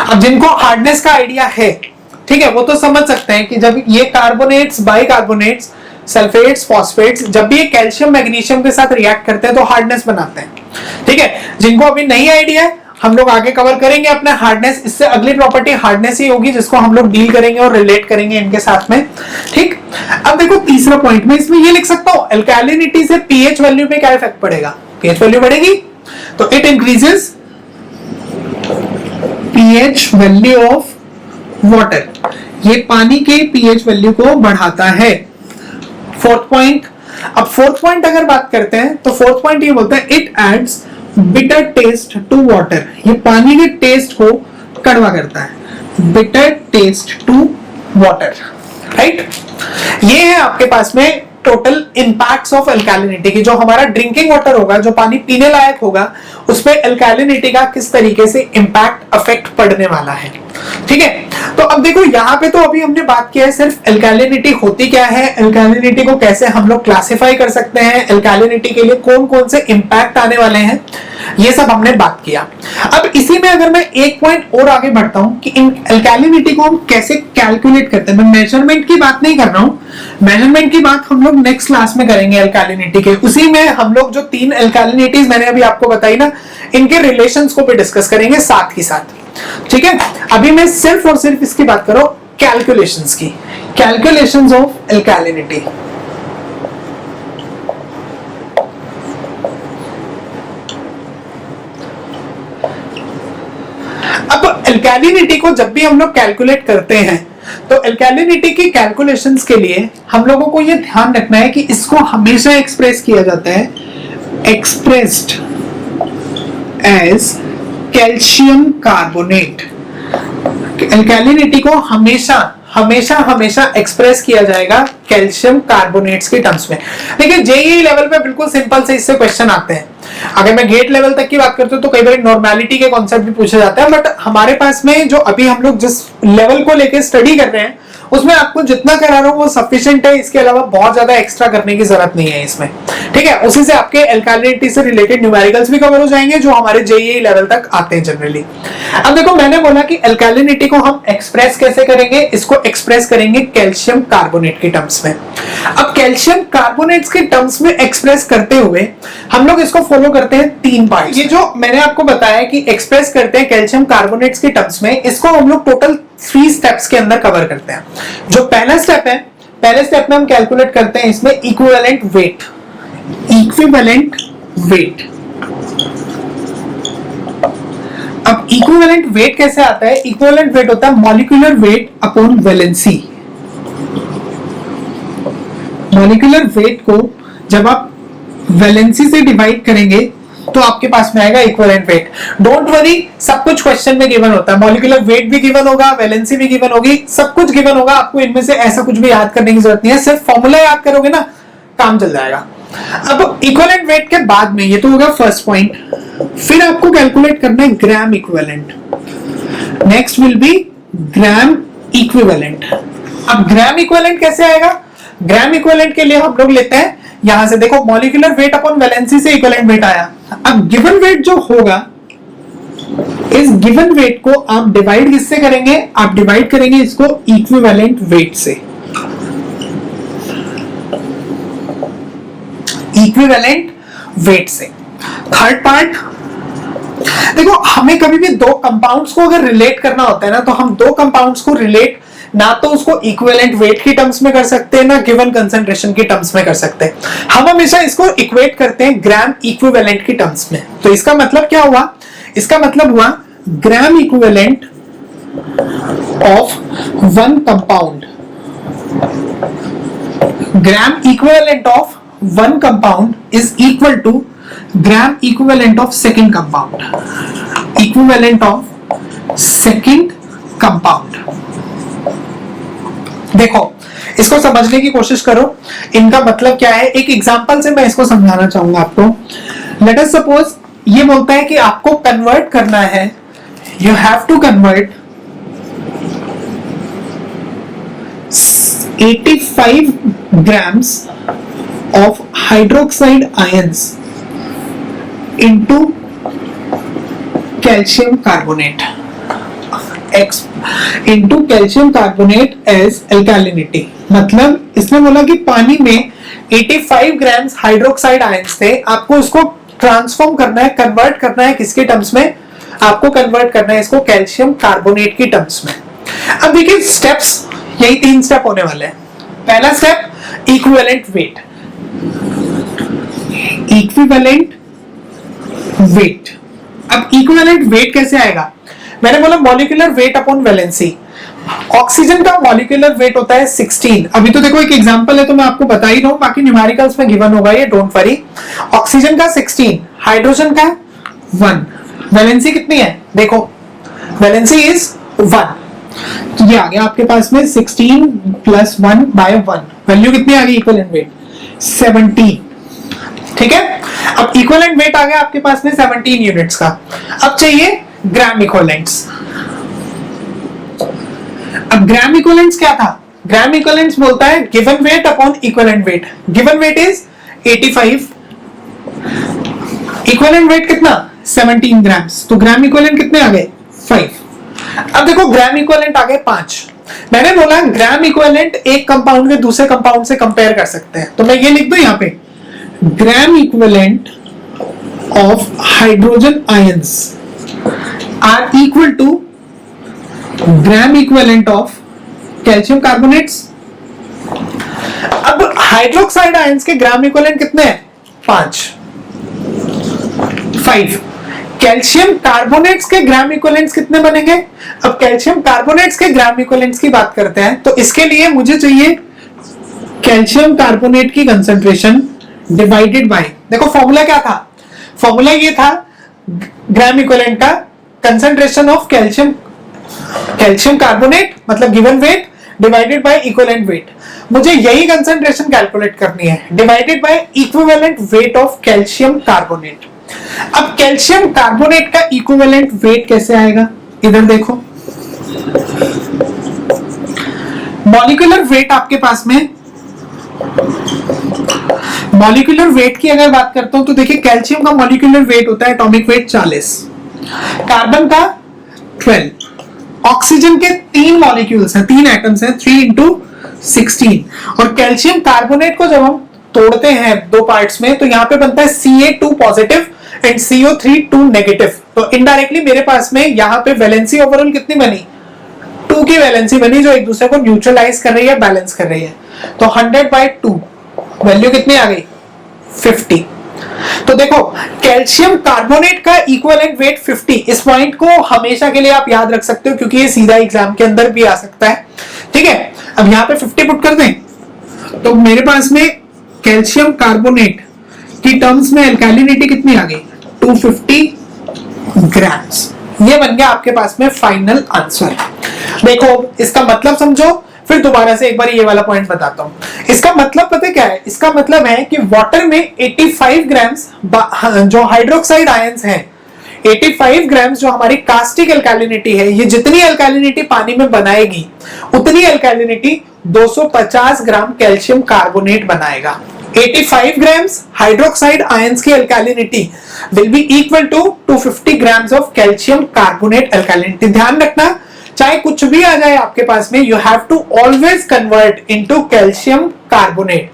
अब जिनको हार्डनेस का आइडिया है, ठीक है, वो तो समझ सकते हैं कि जब ये कार्बोनेट्स, बाइकार्बोनेट्स, सल्फेट्स, फॉस्फेट्स, जब भी ये कैल्शियम मैग्नीशियम के साथ रिएक्ट करते हैं तो हार्डनेस बनाते हैं। ठीक है, जिनको अभी नहीं आइडिया है, हम लोग आगे कवर करेंगे अपने हार्डनेस। इससे अगली प्रॉपर्टी हार्डनेस ही होगी, जिसको हम लोग डील करेंगे और रिलेट करेंगे इनके साथ में। ठीक, अब देखो तीसरा पॉइंट में इसमें ये लिख सकता हूं, अल्कालिनिटी से पीएच वैल्यू पे क्या इफेक्ट पड़ेगा? पीएच वैल्यू बढ़ेगी, तो it increases pH value of water. ये पानी के पीएच वैल्यू को बढ़ाता है। फोर्थ पॉइंट, अब फोर्थ पॉइंट अगर बात करते हैं, तो फोर्थ पॉइंट ये बोलता है it adds bitter taste to water. ये पानी के टेस्ट को कड़वा करता है, bitter taste to water. Right, ये है आपके पास में टोटल इंपैक्ट्स ऑफ अल्कैलिनिटी की, जो हमारा ड्रिंकिंग वाटर होगा, जो पानी पीने लायक होगा, उस पे अल्कैलिनिटी का किस तरीके से इंपैक्ट अफेक्ट पड़ने वाला है। ठीक है, तो अब देखो यहाँ पे तो अभी हमने बात किया है सिर्फ अल्कैलिनिटी होती क्या है, अल्कैलिनिटी को कैसे हम लोग क्लासिफाई कर सकते हैं, अल्कैलिनिटी के लिए कौन कौन से इंपैक्ट आने वाले हैं, ये सब हमने बात किया। अब इसी में अगर मैं एक पॉइंट और आगे बढ़ता हूं कि इन अल्कैलिनिटी को हम कैसे कैलकुलेट करते हैं, मैं मेजरमेंट की बात नहीं कर रहा हूं, मेजरमेंट की बात हम लोग नेक्स्ट क्लास में करेंगे अल्कैलिनिटी के। उसी में हम लोग जो 3 अल्कैलिनिटीज मैंने अभी आपको बताई ना, इनके रिलेशंस को भी डिस्कस करेंगे साथ ही साथ। ठीक है, अभी मैं सिर्फ और सिर्फ इसकी बात करो कैलकुलेशंस की, कैलकुलेशंस ऑफ अल्कैलिनिटी। अब अल्कैलिनिटी को जब भी हम लोग कैलकुलेट करते हैं तो अल्कैलिनिटी की कैलकुलेशंस के लिए हम लोगों को यह ध्यान रखना है कि इसको हमेशा एक्सप्रेस किया जाता है, एक्सप्रेस्ड एज कैल्शियम कार्बोनेट। अल्कैलिनिटी को हमेशा हमेशा हमेशा एक्सप्रेस किया जाएगा कैल्शियम कार्बोनेट्स के टर्म्स में। देखिए जेईई लेवल पे बिल्कुल सिंपल से इससे क्वेश्चन आते हैं। अगर मैं गेट लेवल तक की बात करता हूं तो कई बार नॉर्मेलिटी के कॉन्सेप्ट भी पूछे जाते हैं, बट हमारे पास में जो अभी हम लोग जिस लेवल को लेके स्टडी कर रहे हैं उसमें आपको जितना करा रहा हूं वो सफिशिएंट है, इसके अलावा बहुत ज्यादा एक्स्ट्रा करने की जरूरत नहीं है इसमें। ठीक है, उसी से आपके अल्कैलिनिटी से रिलेटेड न्यूमेरिकल्स भी कवर हो जाएंगे जो हमारे जेईई लेवल तक आते हैं जनरली। अब देखो मैंने बोला कि अल्कैलिनिटी को हम एक्सप्रेस कैसे करेंगे, इसको एक्सप्रेस करेंगे कैल्शियम कार्बोनेट के टर्म्स में। अब कैल्शियम कार्बोनेट्स के टर्म्स में एक्सप्रेस करते हुए हम लोग इसको फॉलो करते हैं 3 पार्ट। ये जो मैंने आपको बताया कि एक्सप्रेस करते हैं कैल्शियम कार्बोनेट्स के टर्म्स में, इसको हम लोग टोटल 3 स्टेप्स के अंदर कवर करते हैं। जो पहला स्टेप है, पहले स्टेप में हम कैलकुलेट करते हैं इसमें इक्विवेलेंट वेट, इक्विवेलेंट वेट। अब इक्विवेलेंट वेट कैसे आता है, इक्विवेलेंट वेट होता है molecular weight upon valency. Molecular weight को जब आप वैलेंसी से डिवाइड करेंगे तो आपके पास में आएगा इक्विवेलेंट वेट। डोंट वरी, सब कुछ क्वेश्चन में गिवन होता है, मॉलिक्यूलर वेट भी गिवन होगा, वैलेंसी भी गिवन होगी, सब कुछ गिवन होगा। आपको इनमें से ऐसा कुछ भी याद करने की जरूरत नहीं है, सिर्फ फॉर्मूला याद करोगे ना काम चल जाएगा। अब इक्विवेलेंट वेट के बाद में, ये तो होगा फर्स्ट पॉइंट, फिर आपको कैलकुलेट करना है gram equivalent. Next will be gram equivalent. अब ग्राम इक्विवेलेंट कैसे आएगा, ग्राम इक्विवेलेंट के लिए हम लोग लेते हैं यहां से, देखो मॉलिक्यूलर वेट अपॉन वैलेंसी से इक्विवेलेंट वेट आया। अब गिवन वेट जो होगा, इस गिवन वेट को आप डिवाइड किससे करेंगे, आप डिवाइड करेंगे इसको इक्विवेलेंट वेट से। इक्विवेलेंट वेट से। थर्ड पार्ट, देखो हमें कभी भी 2 कंपाउंड्स को अगर रिलेट करना होता है ना, तो हम 2 कंपाउंड्स को रिलेट ना तो उसको इक्विवेलेंट वेट की टर्म्स में कर सकते हैं, ना गिवन कंसंट्रेशन की टर्म्स में कर सकते हैं। हम हमेशा इसको इक्वेट करते हैं ग्राम इक्विवेलेंट की टर्म्स में। तो इसका मतलब क्या हुआ, इसका मतलब हुआ gram equivalent of 1 compound, gram equivalent of 1 compound is equal to gram equivalent of second compound, equivalent of second compound. देखो इसको समझने की कोशिश करो, इनका मतलब क्या है। एक एग्जांपल से मैं इसको समझाना चाहूंगा आपको। लेट अस सपोज ये बोलता है कि आपको कन्वर्ट करना है, you have to convert 85 grams of hydroxide ions into calcium carbonate, into calcium carbonate as alkalinity। मतलब इसने बोला कि पानी में 85 ग्राम्स हाइड्रोक्साइड आयंस थे, आपको इसको ट्रांसफॉर्म करना है, कन्वर्ट करना है किसके टर्म्स में, आपको कन्वर्ट करना है इसको कैल्शियम कार्बोनेट की टर्म्स में। अब देखिए स्टेप्स, यही 3 स्टेप होने वाले हैं। पहला step equivalent weight, equivalent weight. अब इक्विवेलेंट वेट कैसे आएगा, मैंने बोला molecular weight upon valency. Oxygen का मॉलिक्यूलर वेट होता है 16। अभी तो देखो एक एग्जांपल है तो मैं आपको बता ही रहा हूं, बाकी न्यूमेरिकल्स में गिवन होगा ये, डोंट वरी। ऑक्सीजन का 16, हाइड्रोजन का 1, वैलेंसी कितनी है देखो, वैलेंसी इज 1। तो ये आ गया आपके पास में 16 + 1/1, वैल्यू कितनी आ गई इक्विवेलेंट वेट 17। ठीक है, अब इक्विवेलेंट वेट आ गया आपके पास में 17 यूनिट्स का। अब चाहिए ग्राम इक्विवेलेंट्स। अब ग्राम इक्विवेलेंट्स क्या था? ग्राम इक्विवेलेंट्स बोलता है given weight upon equivalent weight. Given weight is 85, equivalent weight कितना 17 ग्राम्स, तो ग्राम इक्विवेलेंट कितने आ गए 5। अब देखो ग्राम इक्विवेलेंट आ गए 5। मैंने बोला ग्राम इक्विवेलेंट एक कंपाउंड के दूसरे कंपाउंड से कंपेयर कर सकते हैं, तो मैं ये लिख दूं यहां पे gram equivalent of hydrogen ions are equal to gram equivalent of calcium carbonates. अब हाइड्रोक्साइड आयंस के ग्राम इक्विवेलेंट कितने हैं 5। कैल्शियम कार्बोनेट्स के ग्राम इक्विवेलेंट्स कितने बनेंगे? अब कैल्शियम कार्बोनेट्स के ग्राम इक्विवेलेंट्स की बात करते हैं, तो इसके लिए मुझे चाहिए कैल्शियम कार्बोनेट की कंसंट्रेशन डिवाइडेड बाय, देखो फॉर्मूला क्या था? फॉर्मूला ये था ग्राम इक्विवेलेंट का कंसंट्रेशन ऑफ कैल्शियम कार्बोनेट मतलब given weight divided by equivalent weight. मुझे यही कंसंट्रेशन कैलकुलेट करनी है divided by equivalent weight of calcium carbonate. अब कैल्शियम कार्बोनेट का इक्विवेलेंट वेट कैसे आएगा? इधर देखो, मॉलिक्यूलर वेट आपके पास में, मॉलिक्यूलर वेट की अगर बात करता हूं तो देखिए कैल्शियम का मॉलिक्यूलर वेट होता है एटॉमिक वेट 40, कार्बन का 12, ऑक्सीजन के 3 मॉलिक्यूल्स हैं, 3 एटम्स हैं 3 into 16, और कैल्शियम कार्बोनेट को जब हम तोड़ते हैं 2 पार्ट्स में तो यहां पे बनता है Ca2 positive and CO3 2 negative. तो इनडायरेक्टली मेरे पास में यहां पे वैलेंसी ओवरऑल कितनी बनी 2 की वैलेंसी बनी जो एक दूसरे को न्यूट्रलाइज कर रही है, बैलेंस कर रही है। तो 100/2 वैल्यू कितनी आ गई 50। तो देखो कैल्शियम कार्बोनेट का इक्विवेलेंट वेट 50। इस पॉइंट को हमेशा के लिए आप याद रख सकते हो क्योंकि ये सीधा एग्जाम के अंदर भी आ सकता है। ठीक है, अब यहां पे 50 पुट कर दें तो मेरे पास में कैल्शियम कार्बोनेट की टर्म्स में अल्कालिनिटी कितनी आ गई 250 ग्राम्स। ये बन गया आपके पास में फाइनल आंसर। देखो इसका मतलब समझो, फिर दोबारा से एक बार ये वाला पॉइंट बताता हूं। इसका मतलब पता क्या है? इसका मतलब है कि वाटर में 85 ग्राम्स जो हाइड्रोक्साइड आयंस हैं, 85 ग्राम्स जो हमारी कास्टिक अल्कालिनिटी है, ये जितनी अल्कालिनिटी पानी में बनाएगी उतनी अल्कालिनिटी 250 ग्राम कैल्शियम कार्बोनेट बनाएगा। 85 grams hydroxide ions की alkalinity will be equal to 250 grams of calcium carbonate alkalinity। ध्यान रखना चाहे कुछ भी आ जाए आपके पास में, you have to always convert into calcium carbonate।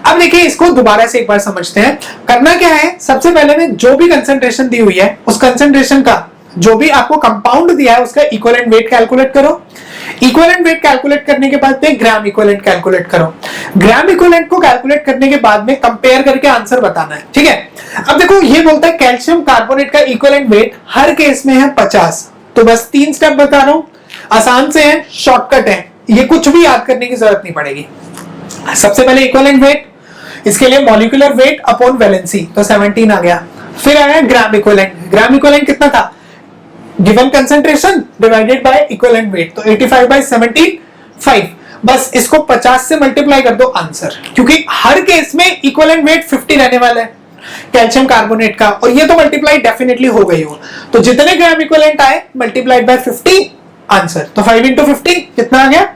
अब देखिए इसको दोबारा से एक बार समझते हैं। करना क्या है, सबसे पहले में जो भी कंसंट्रेशन दी हुई है उस कंसंट्रेशन का जो भी आपको कंपाउंड दिया है उसका इक्विवेलेंट वेट कैलकुलेट करो। इक्विवेलेंट वेट कैलकुलेट करने के बाद में ग्राम इक्विवेलेंट कैलकुलेट करो। ग्राम इक्विवेलेंट को कैलकुलेट करने के बाद में कंपेयर करके आंसर बताना है। ठीक है, अब देखो ये बोलता है कैल्शियम कार्बोनेट का इक्विवेलेंट वेट हर केस में है 50। तो बस 3 स्टेप बता रहा हूं, आसान से है, शॉर्टकट है, ये कुछ भी याद करने की जरूरत नहीं पड़ेगी। सबसे पहले इक्विवेलेंट वेट, इसके लिए मॉलिक्यूलर वेट अपॉन वैलेंसी, तो 17 आ गया। फिर आया ग्राम इक्विवेलेंट। ग्राम इक्विवेलेंट कितना था? Given concentration divided by equivalent weight, तो 85/17 5। बस इसको 50 से मल्टीप्लाई कर दो आंसर, क्योंकि हर केस में इक्विवेलेंट वेट 50 रहने वाला है कैल्शियम कार्बोनेट का, और ये तो मल्टीप्लाई डेफिनेटली हो गई हो। तो जितने ग्राम इक्विवेलेंट आए मल्टीप्लाइड बाय 50 आंसर, तो 5 into 50 कितना आ गया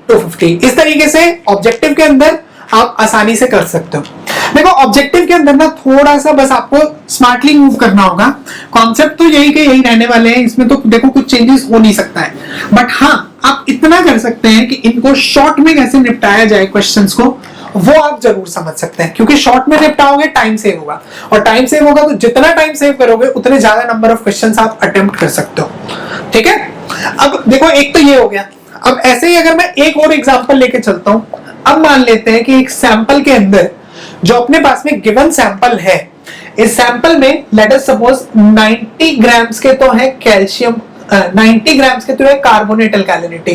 250। इस तरीके से ऑब्जेक्टिव के अंदर आप आसानी से कर सकते हो। देखो ऑब्जेक्टिव के अंदर ना थोड़ा सा बस आपको स्मार्टली मूव करना होगा। कॉन्सेप्ट तो यही के यही रहने वाले हैं, इसमें तो देखो कुछ चेंजेस हो नहीं सकता है, बट हाँ आप इतना कर सकते हैं कि इनको शॉर्ट में कैसे निपटाया जाए क्वेश्चंस को, वो आप जरूर समझ सकते हैं। क्योंकि शॉर्ट में निपटाओगे टाइम सेव होगा, और टाइम सेव होगा तो जितना टाइम सेव करोगे उतने ज्यादा नंबर ऑफ क्वेश्चंस आप अटेम्प्ट कर सकते हो। ठीक है, अब देखो एक तो ये हो गया। अब ऐसे ही अगर मैं एक और एग्जांपल लेके चलता हूं, अब मान लेते हैं कि एक सैंपल के अंदर जो अपने पास में गिवन सैंपल है, इस सैंपल में लेट अस सपोज 90 ग्राम्स के तो है कैल्शियम, 90 ग्राम्स के तो है कार्बोनेट अल्कालिनिटी,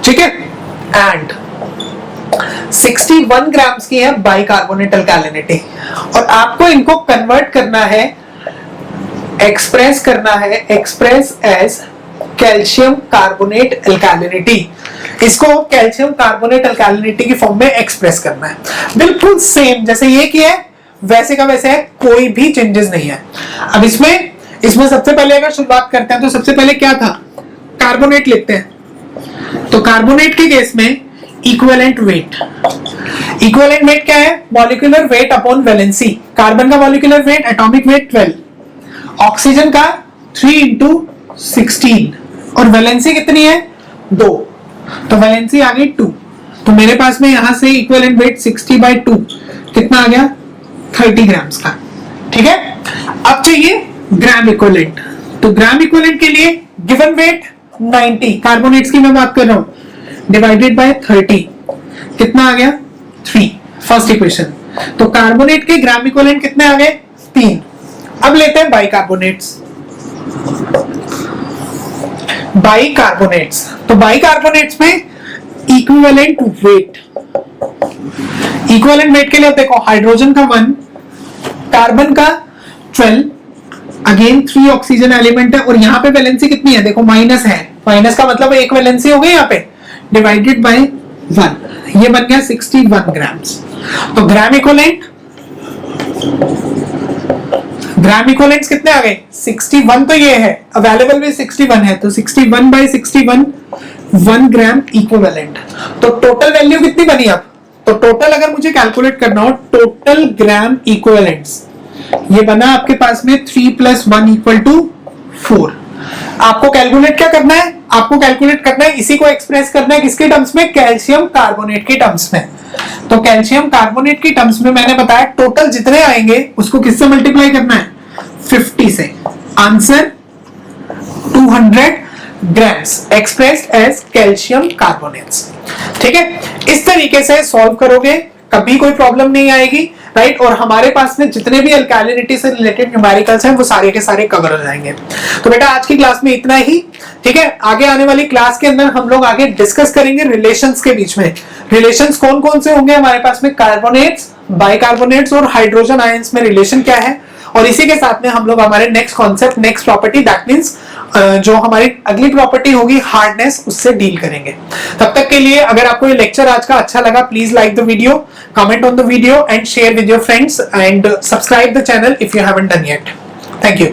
ठीक है, एंड 61 ग्राम्स की है बाइकार्बोनेट अल्कालिनिटी, और आपको इनको कन्वर्ट करना है, एक्सप्रेस एज कैल्शियम कार्बोनेट अल्कालिनिटी। इसको कैल्शियम कार्बोनेट अल्कैलिनिटी की फॉर्म में एक्सप्रेस करना है। बिल्कुल सेम जैसे ये किया है वैसे का वैसे है, कोई भी चेंजेस नहीं है। अब इसमें सबसे पहले अगर शुरुआत करते हैं तो सबसे पहले क्या था, कार्बोनेट लिखते हैं। तो कार्बोनेट के केस में इक्विवेलेंट वेट, इक्विवेलेंट वेट क्या है, molecular weight upon valency. Carbon का molecular weight atomic weight 12, oxygen का 3 into 16 और वैलेंसी कितनी है 2, तो वैलेंसी आ गई 2। तो मेरे पास में यहां से इक्विवेलेंट वेट 60/2 कितना आ गया 30 ग्राम्स का। ठीक है, अब चाहिए ग्राम इक्विवेलेंट। तो ग्राम इक्विवेलेंट के लिए गिवन वेट 90, कार्बोनेट्स की मैं बात कर रहा हूं, डिवाइडेड बाय 30 कितना आ गया 3, फर्स्ट इक्वेशन। तो कार्बोनेट के ग्राम इक्विवेलेंट कितने आ गए 3। अब लेते हैं बाइकार्बोनेट्स। बाइकार्बोनेट्स, तो बाइकार्बोनेट्स में इक्विवेलेंट वेट, इक्विवेलेंट वेट के लिए देखो हाइड्रोजन का 1, कार्बन का 12, अगेन 3 ऑक्सीजन एलिमेंट है और यहां पे वैलेंसी कितनी है देखो माइनस है, माइनस का मतलब एक वैलेंसी हो गई यहां पे, डिवाइडेड बाय 1, ये बन गया 61 ग्राम्स। तो ग्राम इक्विवेलेंट, ग्राम इक्विवेलेंट्स कितने आ गए 61, तो ये है अवेलेबल भी 61 है, तो 61/61 1 ग्राम इक्विवेलेंट। तो टोटल वैल्यू कितनी बनी अब, तो टोटल अगर मुझे कैलकुलेट करना हो टोटल ग्राम इक्विवेलेंट्स, ये बना आपके पास में 3 + 1 = 4। आपको कैलकुलेट क्या करना है, आपको कैलकुलेट करना है इसी को एक्सप्रेस करना है किसके टर्म्स में, कैल्शियम कार्बोनेट के टर्म्स में। तो कैल्शियम कार्बोनेट की टर्म्स में मैंने बताया टोटल जितने आएंगे उसको किससे मल्टीप्लाई करना है 50 से। Answer 200 grams expressed as calcium carbonates. ठीक है, इस तरीके से सॉल्व करोगे कभी कोई प्रॉब्लम नहीं आएगी, राइट। और हमारे पास में जितने भी अल्कैलिनिटी से रिलेटेड न्यूमेरिकल्स हैं वो सारे के सारे कवर हो जाएंगे। तो बेटा आज की क्लास में इतना ही। ठीक है, आगे आने वाली क्लास के अंदर हम लोग आगे डिस्कस करेंगे रिलेशंस के बीच में। रिलेशंस कौन कौन से होंगे हमारे पास में, कार्बोनेट्स, बाइकार्बोनेट्स और हाइड्रोजन आयंस में रिलेशन क्या है। और इसी के साथ में हम लोग हमारे next concept, next property, that means जो हमारी अगली प्रॉपर्टी होगी हार्डनेस, उससे डील करेंगे। तब तक के लिए अगर आपको ये लेक्चर आज का अच्छा लगा, please like the video, comment on the video and share with your friends and subscribe the channel if you haven't done yet. Thank you.